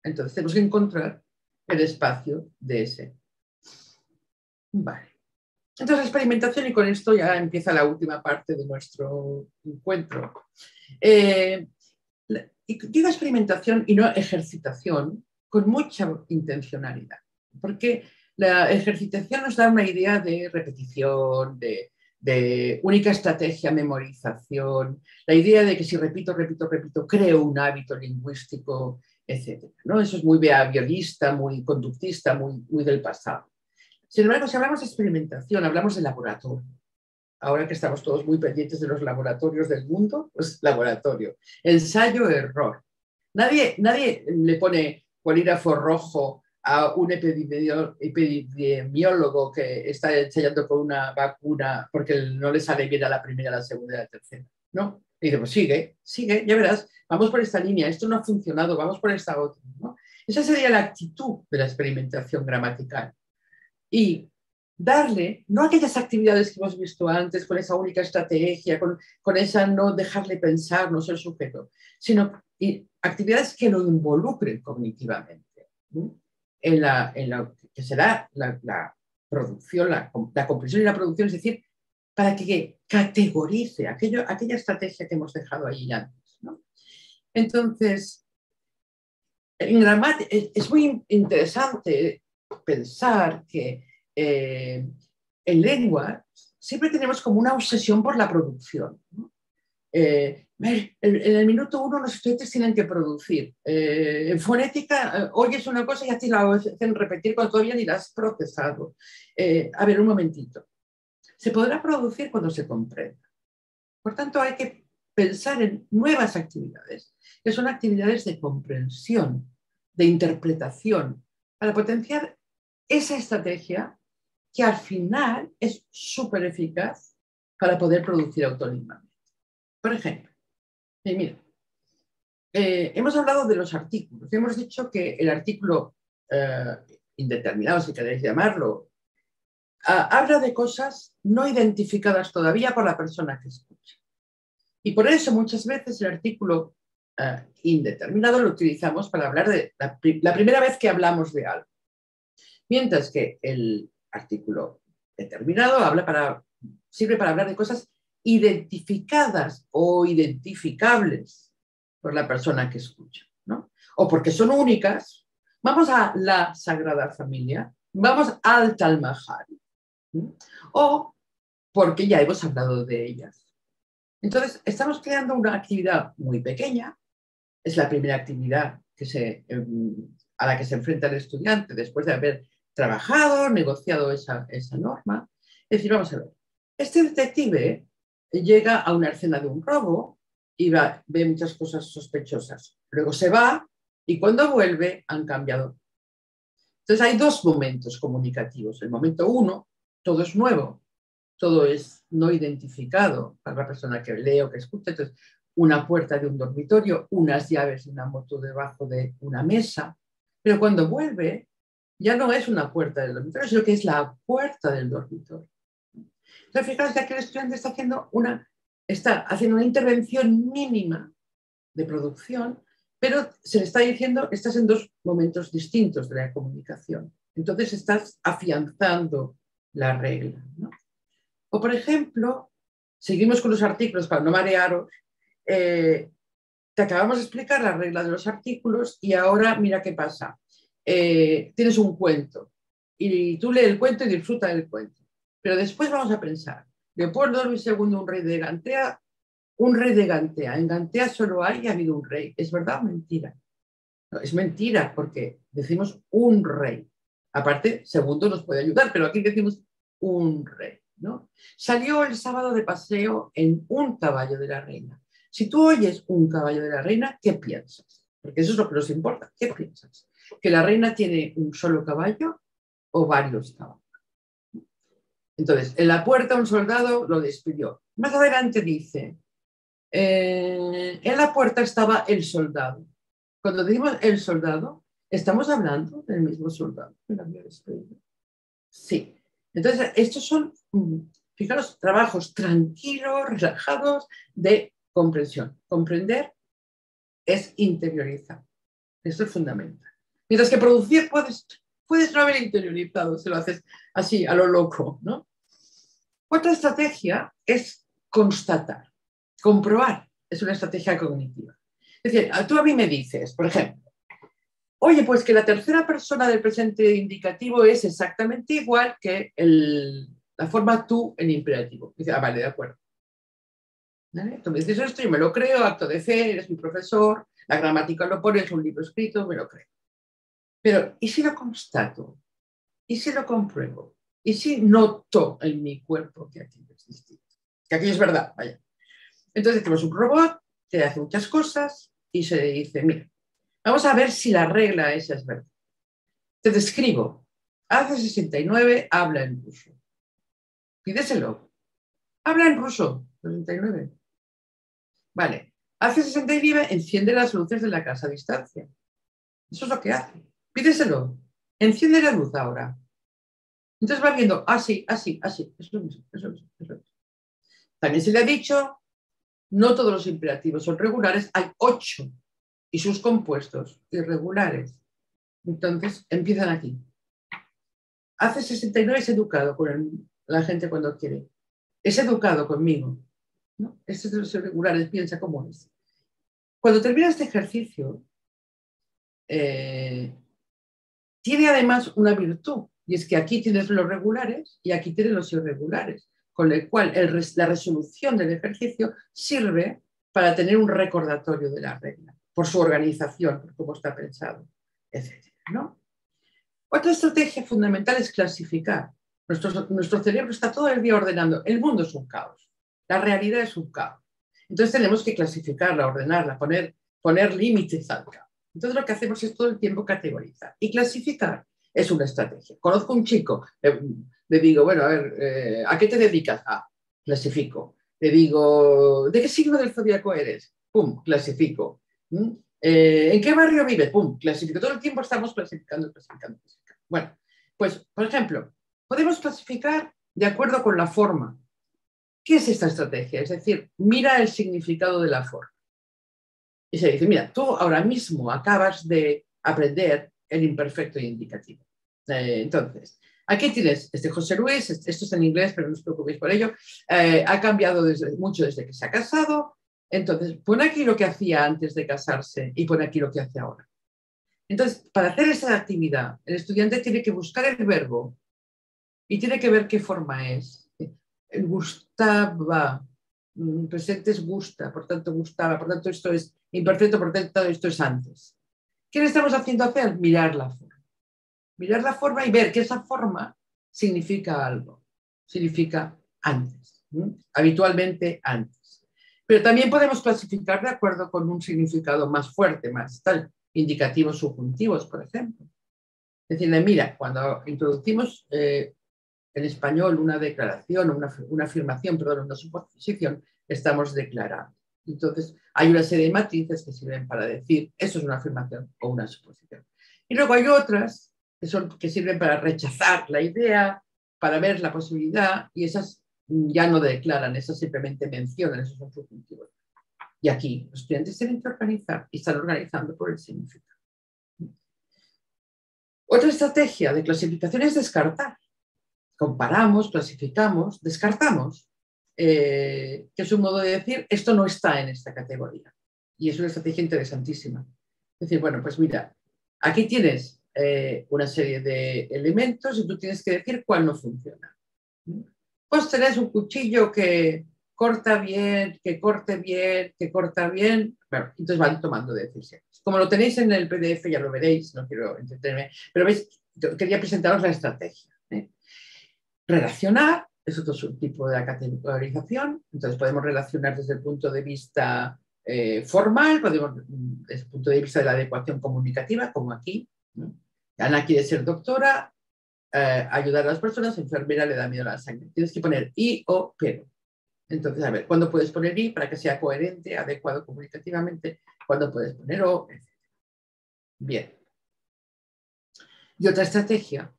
Entonces, tenemos que encontrar el espacio de ese. Vale. Entonces, experimentación, y con esto ya empieza la última parte de nuestro encuentro. Y digo experimentación y no ejercitación con mucha intencionalidad, porque la ejercitación nos da una idea de repetición, de única estrategia, memorización, la idea de que si repito, creo un hábito lingüístico, etc., ¿no? Eso es muy behaviorista, muy conductista, muy del pasado. Sin embargo, si hablamos de experimentación, hablamos de laboratorio. Ahora que estamos todos muy pendientes de los laboratorios del mundo, pues laboratorio. Ensayo, error. Nadie le pone bolígrafo rojo a un epidemiólogo que está ensayando con una vacuna porque no le sale bien a la primera, a la segunda y a la tercera. ¿No? Y dice, pues sigue, ya verás, vamos por esta línea, esto no ha funcionado, vamos por esta otra, ¿no? Esa sería la actitud de la experimentación gramatical. Y darle, no aquellas actividades que hemos visto antes, con esa única estrategia, con esa no dejarle pensar, no ser sujeto, sino actividades que lo involucren cognitivamente, ¿no? en la que será la producción, la comprensión y la producción, es decir, para que categorice aquella estrategia que hemos dejado ahí antes, ¿no? Entonces, en gramática es muy interesante pensar que en lengua siempre tenemos como una obsesión por la producción, ¿no? En el minuto 1 los estudiantes tienen que producir. En fonética oyes una cosa y a ti la hacen repetir cuando todavía ni la has procesado. A ver, un momentito. Se podrá producir cuando se comprenda. Por tanto, hay que pensar en nuevas actividades, que son actividades de comprensión, de interpretación, para potenciar esa estrategia que al final es súper eficaz para poder producir autónomamente. Por ejemplo, mira, hemos hablado de los artículos. Hemos dicho que el artículo indeterminado, si queréis llamarlo, habla de cosas no identificadas todavía por la persona que escucha. Y por eso muchas veces el artículo indeterminado lo utilizamos para hablar de la primera vez que hablamos de algo. Mientras que el artículo determinado sirve para hablar de cosas identificadas o identificables por la persona que escucha, ¿no? O porque son únicas. Vamos a la Sagrada Familia, vamos al Taj Mahal, ¿no? O porque ya hemos hablado de ellas. Entonces, estamos creando una actividad muy pequeña. Es la primera actividad a la que se enfrenta el estudiante después de haber trabajado, negociado esa norma. Es decir, vamos a ver, este detective llega a una escena de un robo y ve muchas cosas sospechosas. Luego se va y cuando vuelve han cambiado. Entonces hay dos momentos comunicativos. El momento 1, todo es nuevo, todo es no identificado para la persona que lee o que escucha. Entonces, una puerta de un dormitorio, unas llaves de una moto debajo de una mesa. Pero cuando vuelve, ya no es una puerta del dormitorio, sino que es la puerta del dormitorio. Entonces, fijaos que aquí el estudiante está haciendo una intervención mínima de producción, pero se le está diciendo, estás en dos momentos distintos de la comunicación. Entonces, estás afianzando la regla, ¿no? O, por ejemplo, seguimos con los artículos para no marearos. Te acabamos de explicar la regla de los artículos y ahora mira qué pasa. Tienes un cuento y tú lees el cuento y disfruta del cuento. Pero después vamos a pensar, Leopoldo Luis II, un rey de Gantea, un rey de Gantea. En Gantea solo ha habido un rey. ¿Es verdad o mentira? No, es mentira, porque decimos un rey. Aparte, segundo nos puede ayudar, pero aquí decimos un rey, ¿no? Salió el sábado de paseo en un caballo de la reina. Si tú oyes un caballo de la reina, ¿qué piensas? Porque eso es lo que nos importa. ¿Qué piensas? ¿Que la reina tiene un solo caballo o varios caballos? Entonces, en la puerta un soldado lo despidió. Más adelante dice, en la puerta estaba el soldado. Cuando decimos el soldado, ¿estamos hablando del mismo soldado que lo había despedido? Sí. Entonces, estos son, fijaros, trabajos tranquilos, relajados, de comprensión. Comprender es interiorizar. Esto es fundamental. Mientras que producir puedes no haber interiorizado, se lo haces así, a lo loco, ¿no? Otra estrategia es constatar, comprobar. Es una estrategia cognitiva. Es decir, tú a mí me dices, por ejemplo, oye, pues que la tercera persona del presente indicativo es exactamente igual que la forma tú en imperativo. Dice, vale, de acuerdo. ¿Vale? Tú me dices esto, yo me lo creo, acto de fe, eres mi profesor, la gramática lo pones, un libro escrito, me lo creo. Pero, ¿y si lo constato? ¿Y si lo compruebo? ¿Y si noto en mi cuerpo que aquí es distinto? Que aquí es verdad, vaya. Entonces tenemos un robot que hace muchas cosas y se dice, mira, vamos a ver si la regla esa es verdad. Te describo. Hace 69 habla en ruso. Pídeselo. Habla en ruso. 69. Vale. Hace 69 enciende las luces de la casa a distancia. Eso es lo que hace. Pídeselo. Enciende la luz ahora. Entonces va viendo, así, así, así. Es lo mismo, es lo mismo, es lo mismo. También se le ha dicho, no todos los imperativos son regulares, hay 8 y sus compuestos irregulares. Entonces empiezan aquí. Hace 69 es educado con la gente cuando quiere. Es educado conmigo, ¿no? Estos de los irregulares, piensa cómo es. Cuando termina este ejercicio, tiene además una virtud, y es que aquí tienes los regulares y aquí tienes los irregulares, con lo cual la resolución del ejercicio sirve para tener un recordatorio de la regla, por su organización, por cómo está pensado, etc., ¿no? Otra estrategia fundamental es clasificar. Nuestro cerebro está todo el día ordenando. El mundo es un caos. La realidad es un caos. Entonces tenemos que clasificarla, ordenarla, poner límites al caos. Entonces lo que hacemos es todo el tiempo categorizar. Y clasificar es una estrategia. Conozco un chico, le digo, bueno, a ver, ¿a qué te dedicas? Ah, clasifico. Le digo, ¿de qué signo del zodiaco eres? Pum, clasifico. ¿En qué barrio vives? Pum, clasifico. Todo el tiempo estamos clasificando. Bueno, pues, por ejemplo, podemos clasificar de acuerdo con la forma. ¿Qué es esta estrategia? Es decir, mira el significado de la forma. Y se dice, mira, tú ahora mismo acabas de aprender el imperfecto y indicativo. Entonces, aquí tienes José Luis, esto es en inglés, pero no os preocupéis por ello, ha cambiado mucho desde que se ha casado. Entonces, pon aquí lo que hacía antes de casarse y pon aquí lo que hace ahora. Entonces, para hacer esa actividad, el estudiante tiene que buscar el verbo y tiene que ver qué forma es. Gustaba, presente es gusta, por tanto gustaba, por tanto esto es imperfecto, por tanto esto es antes. ¿Qué le estamos haciendo hacer? Mirar la forma. Mirar la forma y ver que esa forma significa algo. Significa antes. Habitualmente antes. Pero también podemos clasificar de acuerdo con un significado más fuerte, más tal, indicativos subjuntivos, por ejemplo. Es decir, mira, cuando introducimos en español una declaración, una afirmación, perdón, una suposición, estamos declarando. Entonces, hay una serie de matices que sirven para decir eso es una afirmación o una suposición. Y luego hay otras que sirven para rechazar la idea, para ver la posibilidad, y esas ya no declaran, esas simplemente mencionan, esos son subjuntivos. Y aquí los estudiantes tienen que organizar y están organizando por el significado. Otra estrategia de clasificación es descartar. Comparamos, clasificamos, descartamos, que es un modo de decir, esto no está en esta categoría. Y es una estrategia interesantísima. Es decir, bueno, pues mira, aquí tienes una serie de elementos y tú tienes que decir cuál no funciona. pues tenés un cuchillo que corta bien, que corte bien, que corta bien. Bueno, entonces van tomando decisiones. Como lo tenéis en el PDF, ya lo veréis, no quiero entretenerme, pero veis, quería presentaros la estrategia. Relacionar es otro subtipo de la categorización, entonces podemos relacionar desde el punto de vista formal, podemos desde el punto de vista de la adecuación comunicativa, como aquí, ¿no? Ana quiere ser doctora, ayudar a las personas, enfermera le da miedo a la sangre. Tienes que poner y o pero. Entonces, a ver, ¿cuándo puedes poner y para que sea coherente, adecuado comunicativamente? ¿Cuándo puedes poner o? Bien. Y otra estrategia,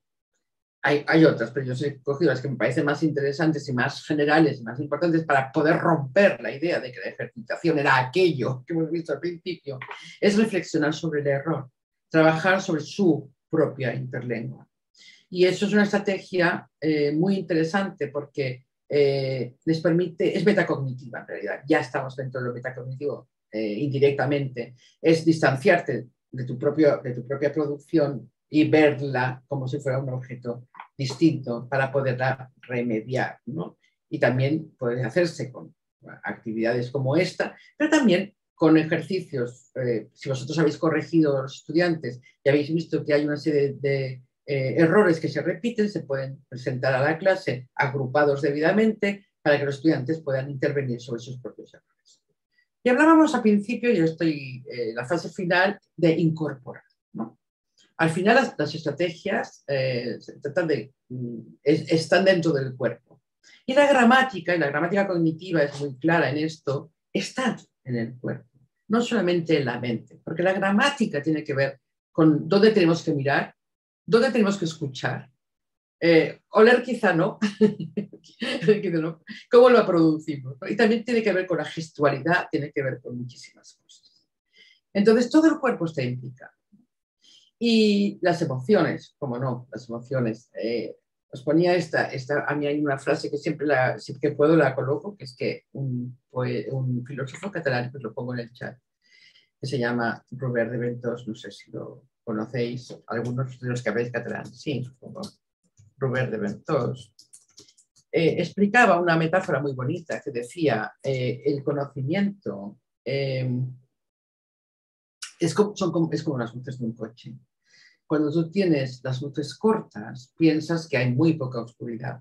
hay otras, pero yo he cogido las que me parecen más interesantes y más generales y más importantes para poder romper la idea de que la ejercitación era aquello que hemos visto al principio, es reflexionar sobre el error, trabajar sobre su propia interlengua. Y eso es una estrategia muy interesante porque les permite, es metacognitiva en realidad, ya estamos dentro de lo metacognitivo indirectamente, es distanciarte de tu propia producción y verla como si fuera un objeto distinto para poderla remediar, ¿no? Y también puede hacerse con actividades como esta, pero también con ejercicios. Si vosotros habéis corregido a los estudiantes y habéis visto que hay una serie de errores que se repiten, se pueden presentar a la clase agrupados debidamente para que los estudiantes puedan intervenir sobre sus propios errores. Y hablábamos al principio, yo estoy en la fase final de incorporar, ¿no? Al final las estrategias se tratan de, están dentro del cuerpo. Y la gramática cognitiva es muy clara en esto, está en el cuerpo, no solamente en la mente, porque la gramática tiene que ver con dónde tenemos que mirar, dónde tenemos que escuchar, oler quizá no, cómo lo producimos, ¿no? Y también tiene que ver con la gestualidad, tiene que ver con muchísimas cosas. Entonces todo el cuerpo está implicado. Y las emociones, como no, las emociones. Os ponía a mí hay una frase que siempre que puedo la coloco, que es que un filósofo catalán, pues lo pongo en el chat, que se llama Robert de Ventós, no sé si lo conocéis, algunos de los que habéis catalán, sí, supongo, Robert de Ventós, explicaba una metáfora muy bonita que decía, el conocimiento es como las luces de un coche. Cuando tú tienes las luces cortas, piensas que hay muy poca oscuridad.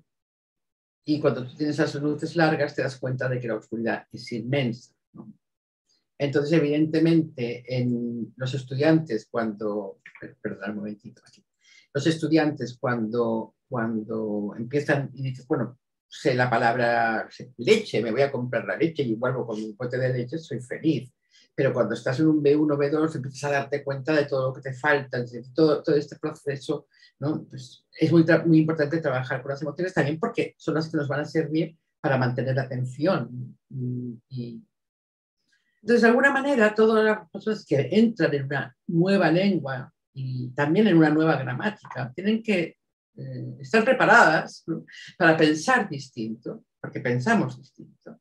Y cuando tú tienes las luces largas, te das cuenta de que la oscuridad es inmensa, ¿no? Entonces, evidentemente, en los estudiantes, perdón un momentito aquí. Los estudiantes cuando empiezan y dices, bueno, sé la palabra leche, me voy a comprar la leche y vuelvo con un pote de leche, soy feliz. Pero cuando estás en un B1, B2, empiezas a darte cuenta de todo lo que te falta, de todo este proceso, ¿no? Pues es muy importante trabajar con las emociones también porque son las que nos van a servir para mantener la atención. Entonces, de alguna manera, todas las personas que entran en una nueva lengua y también en una nueva gramática tienen que estar preparadas, ¿no?, para pensar distinto, porque pensamos distinto.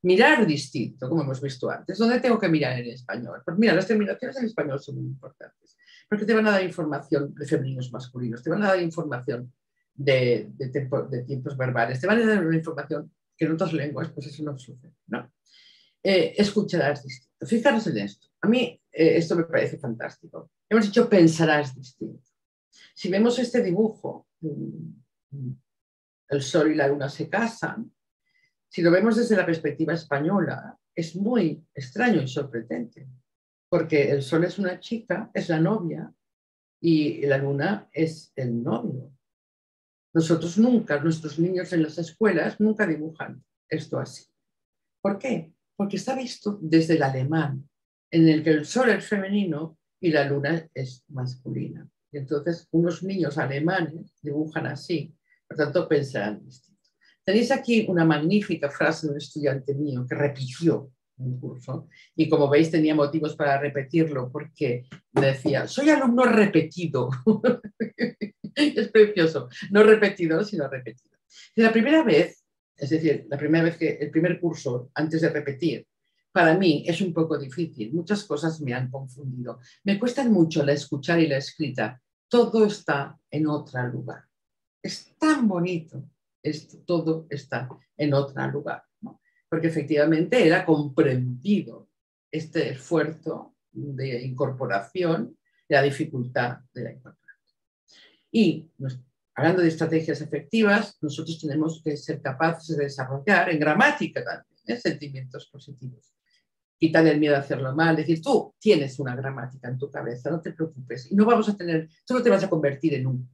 Mirar distinto, como hemos visto antes. ¿Dónde tengo que mirar en español? Pues mira, las terminaciones en español son muy importantes, porque te van a dar información de femeninos masculinos, te van a dar información de tiempos verbales, te van a dar una información que en otras lenguas pues eso no sucede, ¿no? Escucharás distinto. Fijaros en esto. A mí esto me parece fantástico. Hemos dicho pensarás distinto. Si vemos este dibujo, el sol y la luna se casan, si lo vemos desde la perspectiva española, es muy extraño y sorprendente, porque el sol es una chica, es la novia, y la luna es el novio. Nosotros nunca, nuestros niños en las escuelas, nunca dibujan esto así. ¿Por qué? Porque está visto desde el alemán, en el que el sol es femenino y la luna es masculina. Y entonces unos niños alemanes dibujan así, por tanto pensarán distinto. Tenéis aquí una magnífica frase de un estudiante mío que repitió un curso y como veis tenía motivos para repetirlo porque me decía, soy alumno repetido. Es precioso, no repetido, sino repetido. Y la primera vez, es decir, el primer curso antes de repetir, para mí es un poco difícil. Muchas cosas me han confundido. Me cuestan mucho la escuchar y la escrita. Todo está en otro lugar. Es tan bonito todo está en otro lugar, ¿no? Porque efectivamente era comprendido este esfuerzo de incorporación y la dificultad de la incorporación. Y hablando de estrategias efectivas, nosotros tenemos que ser capaces de desarrollar en gramática también sentimientos positivos. Quitar el miedo a hacerlo mal, decir, tú tienes una gramática en tu cabeza, no te preocupes, y no vamos a tener, tú no te vas a convertir en un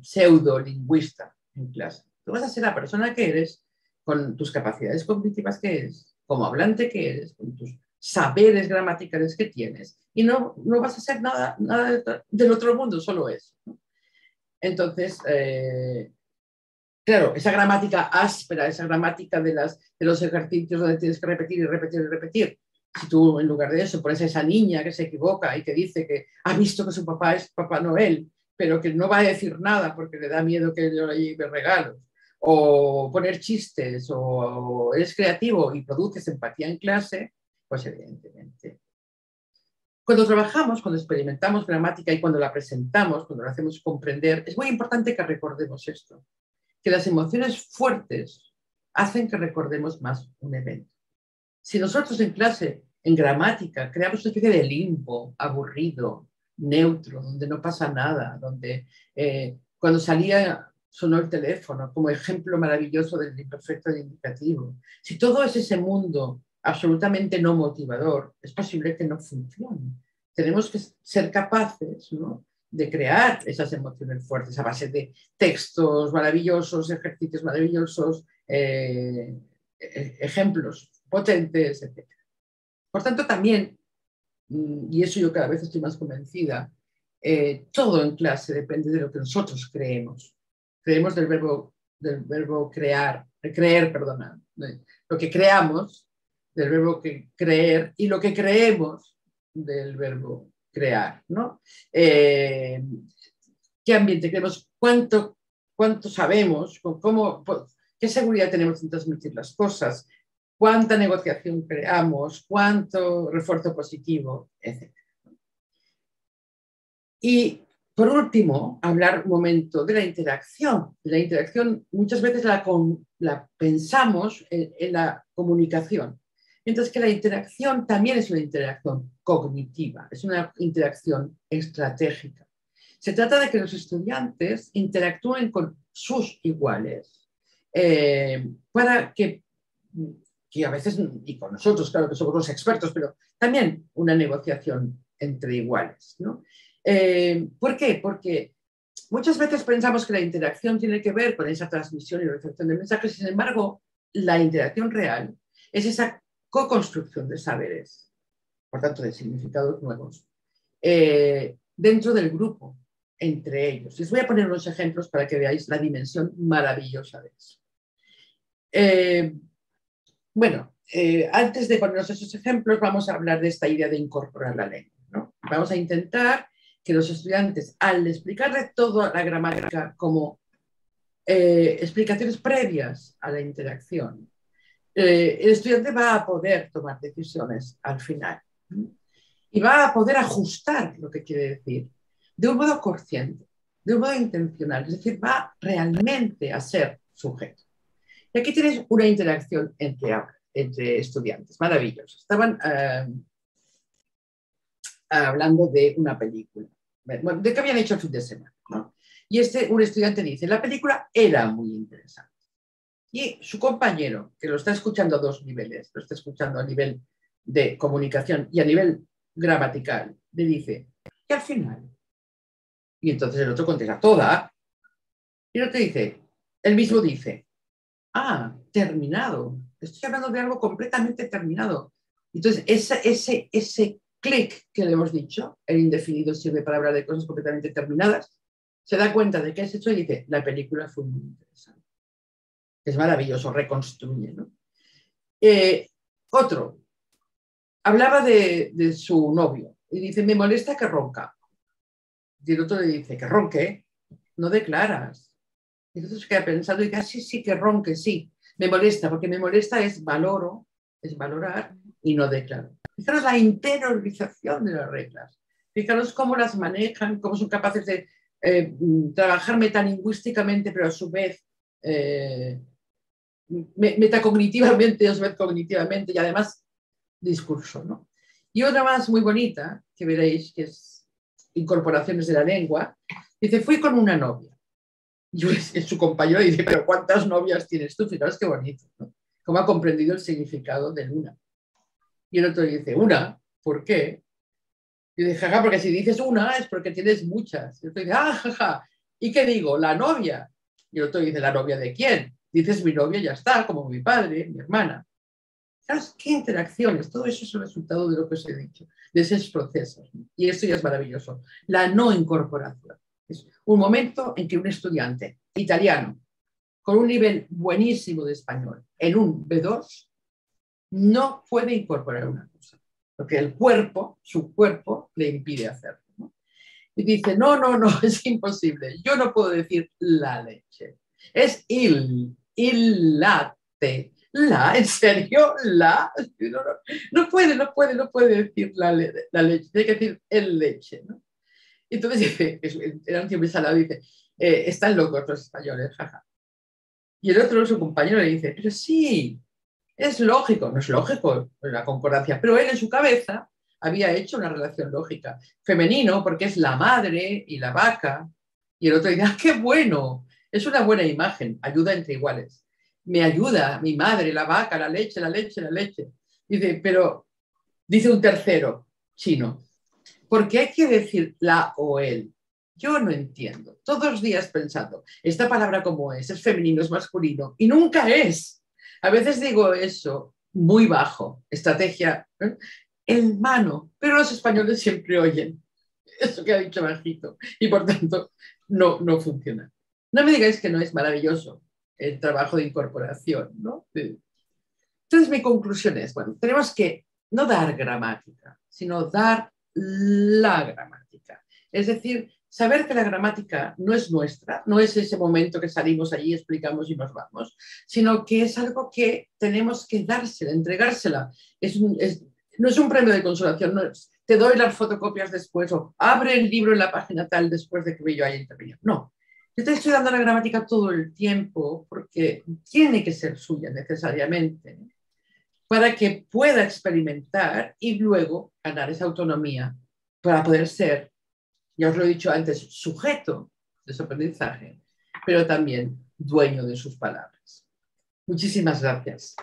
pseudolingüista en clase. Tú vas a ser la persona que eres, con tus capacidades cognitivas que eres, como hablante que eres, con tus saberes gramaticales que tienes, y no vas a hacer nada del otro mundo, solo eso, ¿no? Entonces, claro, esa gramática áspera, esa gramática de los ejercicios donde tienes que repetir y repetir y repetir, si tú en lugar de eso pones a esa niña que se equivoca y que dice que ha visto que su papá es Papá Noel, pero que no va a decir nada porque le da miedo que yo le lleve regalos, o poner chistes, o eres creativo y produces empatía en clase, pues evidentemente. Cuando trabajamos, cuando experimentamos gramática y cuando la presentamos, cuando la hacemos comprender, es muy importante que recordemos esto, que las emociones fuertes hacen que recordemos más un evento. Si nosotros en clase, en gramática, creamos una especie de limbo aburrido, neutro, donde no pasa nada, donde cuando salía sonó el teléfono como ejemplo maravilloso del imperfecto e indicativo, si todo es ese mundo absolutamente no motivador, es posible que no funcione. Tenemos que ser capaces, ¿no?, de crear esas emociones fuertes a base de textos maravillosos, ejercicios maravillosos, ejemplos potentes, etc. Por tanto, también, y eso yo cada vez estoy más convencida, todo en clase depende de lo que nosotros creemos. Creemos del verbo creer, lo que creamos del verbo creer y lo que creemos del verbo crear, ¿no? ¿Qué ambiente queremos? ¿Cuánto sabemos? ¿Qué seguridad tenemos en transmitir las cosas? ¿Cuánta negociación creamos? ¿Cuánto refuerzo positivo? Etc. Y por último, hablar un momento de la interacción. La interacción muchas veces la pensamos en la comunicación, mientras que la interacción también es una interacción cognitiva, es una interacción estratégica. Se trata de que los estudiantes interactúen con sus iguales para que a veces, y con nosotros, claro que somos los expertos, pero también una negociación entre iguales, ¿no? ¿Por qué? Porque muchas veces pensamos que la interacción tiene que ver con esa transmisión y recepción de mensajes, sin embargo, la interacción real es esa co-construcción de saberes, por tanto, de significados nuevos, dentro del grupo, entre ellos. Les voy a poner unos ejemplos para que veáis la dimensión maravillosa de eso. Antes de ponernos esos ejemplos, vamos a hablar de esta idea de incorporar la lengua, ¿no? Vamos a intentar que los estudiantes, al explicarle toda la gramática como explicaciones previas a la interacción, el estudiante va a poder tomar decisiones al final, ¿no? Y va a poder ajustar lo que quiere decir de un modo consciente, de un modo intencional, es decir, va realmente a ser sujeto. Y aquí tienes una interacción entre estudiantes, maravilloso. Estaban hablando de una película, de qué habían hecho el fin de semana, ¿no? Y un estudiante dice, la película era muy interesante. Y su compañero, que lo está escuchando a dos niveles, lo está escuchando a nivel de comunicación y a nivel gramatical, le dice, y al final. Y entonces el otro contesta, toda. Y el otro dice, el mismo dice, terminado. Estoy hablando de algo completamente terminado. Entonces, ese clic que le hemos dicho, el indefinido sirve para hablar de cosas completamente terminadas, se da cuenta de que es hecho y dice, la película fue muy interesante. Es maravilloso, reconstruye, ¿no? Otro, hablaba de su novio y dice, me molesta que ronca. Y el otro le dice, que ronque, no declaras. Y entonces queda pensando y dice, sí, que ronque, sí. Me molesta, porque me molesta es valoro, es valorar y no declaro. Fijaros la interiorización de las reglas. Fijaros cómo las manejan, cómo son capaces de trabajar metalingüísticamente, pero a su vez metacognitivamente, a su vez cognitivamente y además discurso, ¿no? Y otra más muy bonita, que veréis, que es Incorporaciones de la lengua, dice, fui con una novia. Yo, su compañero dice, pero ¿cuántas novias tienes tú? Fijaos qué bonito, ¿no? Cómo ha comprendido el significado del una. Y el otro dice, ¿una? ¿Por qué? Y dice, jaja, porque si dices una es porque tienes muchas. Y el otro dice, ah, jaja. ¿Y qué digo? La novia. Y el otro dice, ¿la novia de quién? Dices mi novia y ya está, como mi padre, mi hermana. ¿Sabes qué interacciones? Todo eso es el resultado de lo que os he dicho, de esos procesos. Y esto ya es maravilloso. La no incorporación. Es un momento en que un estudiante italiano con un nivel buenísimo de español en un B2 no puede incorporar una cosa, porque el cuerpo, su cuerpo, le impide hacerlo, ¿no? Y dice, no, no, no, es imposible. Yo no puedo decir la leche. Es il latte. La, ¿en serio? La. No puede decir la leche. Tiene que decir el leche, ¿no? Entonces dice, era un tío muy salado, dice, están locos los españoles, jaja. Y el otro, su compañero, le dice, pero sí, es lógico. No es lógico la concordancia, pero él en su cabeza había hecho una relación lógica. Femenino, porque es la madre y la vaca. Y el otro dice, ¡ah, qué bueno! Es una buena imagen, ayuda entre iguales. Me ayuda mi madre, la vaca, la leche, la leche, la leche. Dice, pero, dice un tercero, chino, ¿por qué hay que decir la o el? Yo no entiendo. Todos los días pensando, esta palabra cómo es femenino, es masculino, y nunca es. A veces digo eso muy bajo, estrategia, en mano, pero los españoles siempre oyen eso que ha dicho bajito, y por tanto no funciona. No me digáis que no es maravilloso el trabajo de incorporación, ¿no? Entonces mi conclusión es, bueno, tenemos que no dar gramática, sino dar la gramática. Es decir, saber que la gramática no es nuestra, no es ese momento que salimos allí, explicamos y nos vamos, sino que es algo que tenemos que dársela, entregársela. No es un premio de consolación, no es, te doy las fotocopias después o abre el libro en la página tal después de que yo haya intervenido. No, yo te estoy dando la gramática todo el tiempo porque tiene que ser suya necesariamente, ¿no? Para que pueda experimentar y luego ganar esa autonomía para poder ser, ya os lo he dicho antes, sujeto de su aprendizaje, pero también dueño de sus palabras. Muchísimas gracias.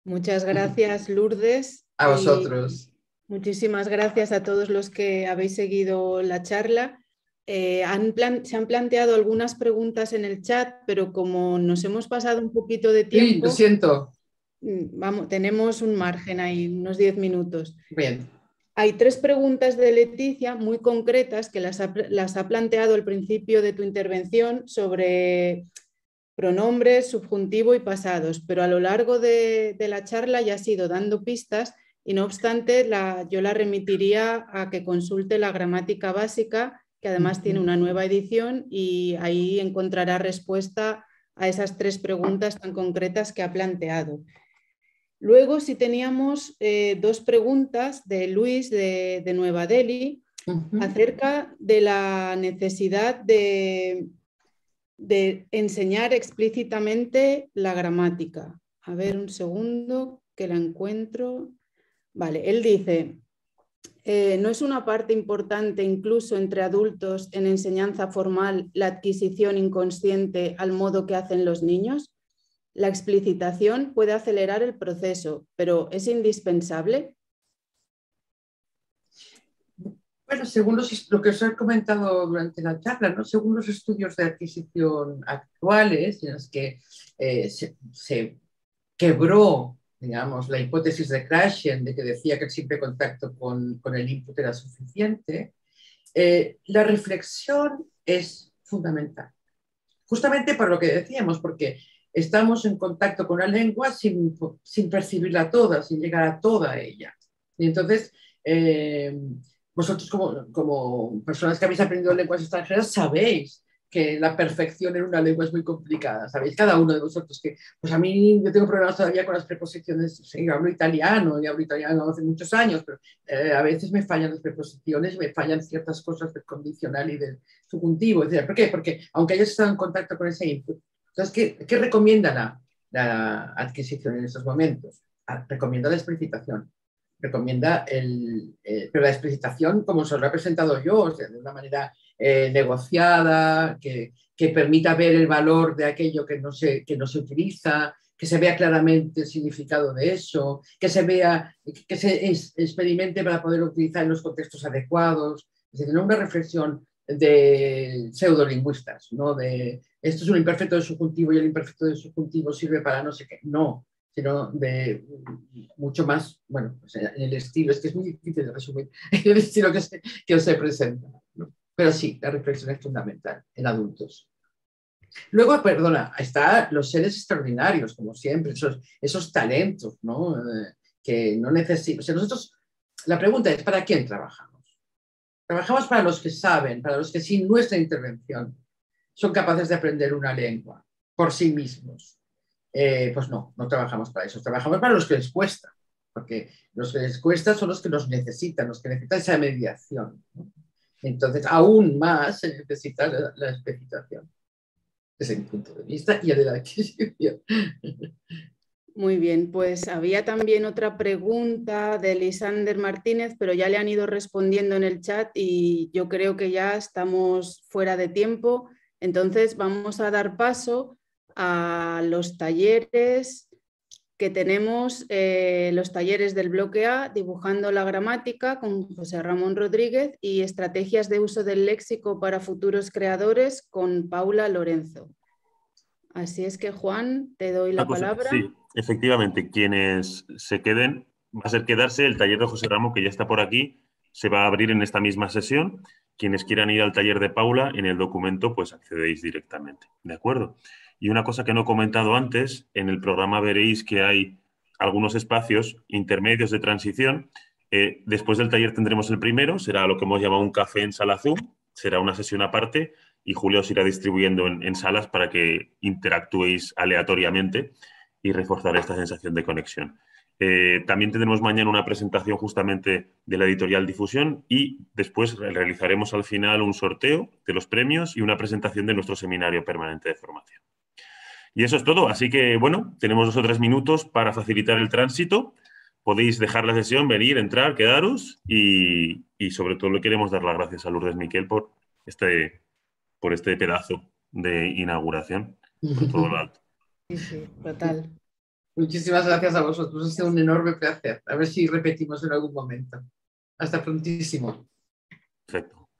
Muchas gracias, Lourdes. A vosotros. Muchísimas gracias a todos los que habéis seguido la charla. Se han planteado algunas preguntas en el chat, pero como nos hemos pasado un poquito de tiempo... Sí, lo siento. Vamos, tenemos un margen ahí, unos 10 minutos. Bien. Hay 3 preguntas de Leticia muy concretas que las ha planteado al principio de tu intervención sobre pronombres, subjuntivo y pasados, pero a lo largo de la charla ya has ido dando pistas y no obstante yo la remitiría a que consulte la gramática básica, que además tiene una nueva edición y ahí encontrará respuesta a esas 3 preguntas tan concretas que ha planteado. Luego, si teníamos 2 preguntas de Luis de Nueva Delhi acerca de la necesidad de enseñar explícitamente la gramática. A ver, un segundo que la encuentro. Vale, él dice, ¿no es una parte importante incluso entre adultos en enseñanza formal la adquisición inconsciente al modo que hacen los niños? La explicitación puede acelerar el proceso, pero ¿es indispensable? Bueno, según lo que os he comentado durante la charla, ¿no? Según los estudios de adquisición actuales, en los que se quebró, digamos, la hipótesis de Krashen, de que decía que el simple contacto con el input era suficiente, la reflexión es fundamental. Justamente por lo que decíamos, porque estamos en contacto con la lengua sin percibirla toda, sin llegar a toda ella. Y entonces, vosotros como personas que habéis aprendido lenguas extranjeras sabéis que la perfección en una lengua es muy complicada, ¿sabéis? Cada uno de vosotros que, pues a mí, yo tengo problemas todavía con las preposiciones, sí, yo hablo italiano hace muchos años, pero a veces me fallan las preposiciones, me fallan ciertas cosas del condicional y del subjuntivo, etc. ¿Por qué? Porque aunque hayas estado en contacto con ese input, entonces, ¿qué recomienda la adquisición en estos momentos? Recomienda la explicitación. Recomienda pero la explicitación como se lo he presentado yo, o sea, de una manera negociada, que permita ver el valor de aquello que no se utiliza, que se vea claramente el significado de eso, que se experimente para poder utilizar en los contextos adecuados. Es decir, no una reflexión de pseudolingüistas, ¿no? De esto es un imperfecto de subjuntivo y el imperfecto de subjuntivo sirve para no sé qué. No, sino de mucho más, bueno, pues en el estilo, es que es muy difícil de resumir, el estilo que os he presentado, ¿no? Pero sí, la reflexión es fundamental en adultos. Luego, perdona, están los seres extraordinarios, como siempre, esos talentos, ¿no? Que no necesitan. O sea, nosotros, la pregunta es, ¿para quién trabajamos? Trabajamos para los que saben, para los que sin nuestra intervención son capaces de aprender una lengua por sí mismos. Pues no trabajamos para eso, trabajamos para los que les cuesta, porque los que les cuesta son los que nos necesitan, los que necesitan esa mediación, ¿no? Entonces, aún más se necesita la explicitación, desde mi punto de vista, y el de la adquisición. Muy bien, pues había también otra pregunta de Lisander Martínez, pero ya le han ido respondiendo en el chat y yo creo que ya estamos fuera de tiempo. Entonces vamos a dar paso a los talleres que tenemos, los talleres del bloque A, Dibujando la gramática con José Ramón Rodríguez y Estrategias de uso del léxico para futuros creadores con Paula Lorenzo. Así es que, Juan, te doy la palabra. Sí, efectivamente, quienes se queden, va a ser quedarse. El taller de José Ramón, que ya está por aquí, se va a abrir en esta misma sesión. Quienes quieran ir al taller de Paula, en el documento, pues accedéis directamente, ¿de acuerdo? Y una cosa que no he comentado antes, en el programa veréis que hay algunos espacios intermedios de transición. Después del taller tendremos el primero, será lo que hemos llamado un café en sala Zoom, será una sesión aparte y Julio os irá distribuyendo en salas para que interactuéis aleatoriamente y reforzar esta sensación de conexión. También tendremos mañana una presentación justamente de la editorial Difusión y después realizaremos al final un sorteo de los premios y una presentación de nuestro seminario permanente de formación. Y eso es todo. Así que, bueno, tenemos 2 o 3 minutos para facilitar el tránsito. Podéis dejar la sesión, venir, entrar, quedaros y sobre todo le queremos dar las gracias a Lourdes Miquel por este pedazo de inauguración por todo lo alto. Sí, total. Muchísimas gracias a vosotros, ha sido un enorme placer. A ver si repetimos en algún momento. Hasta prontísimo. Perfecto.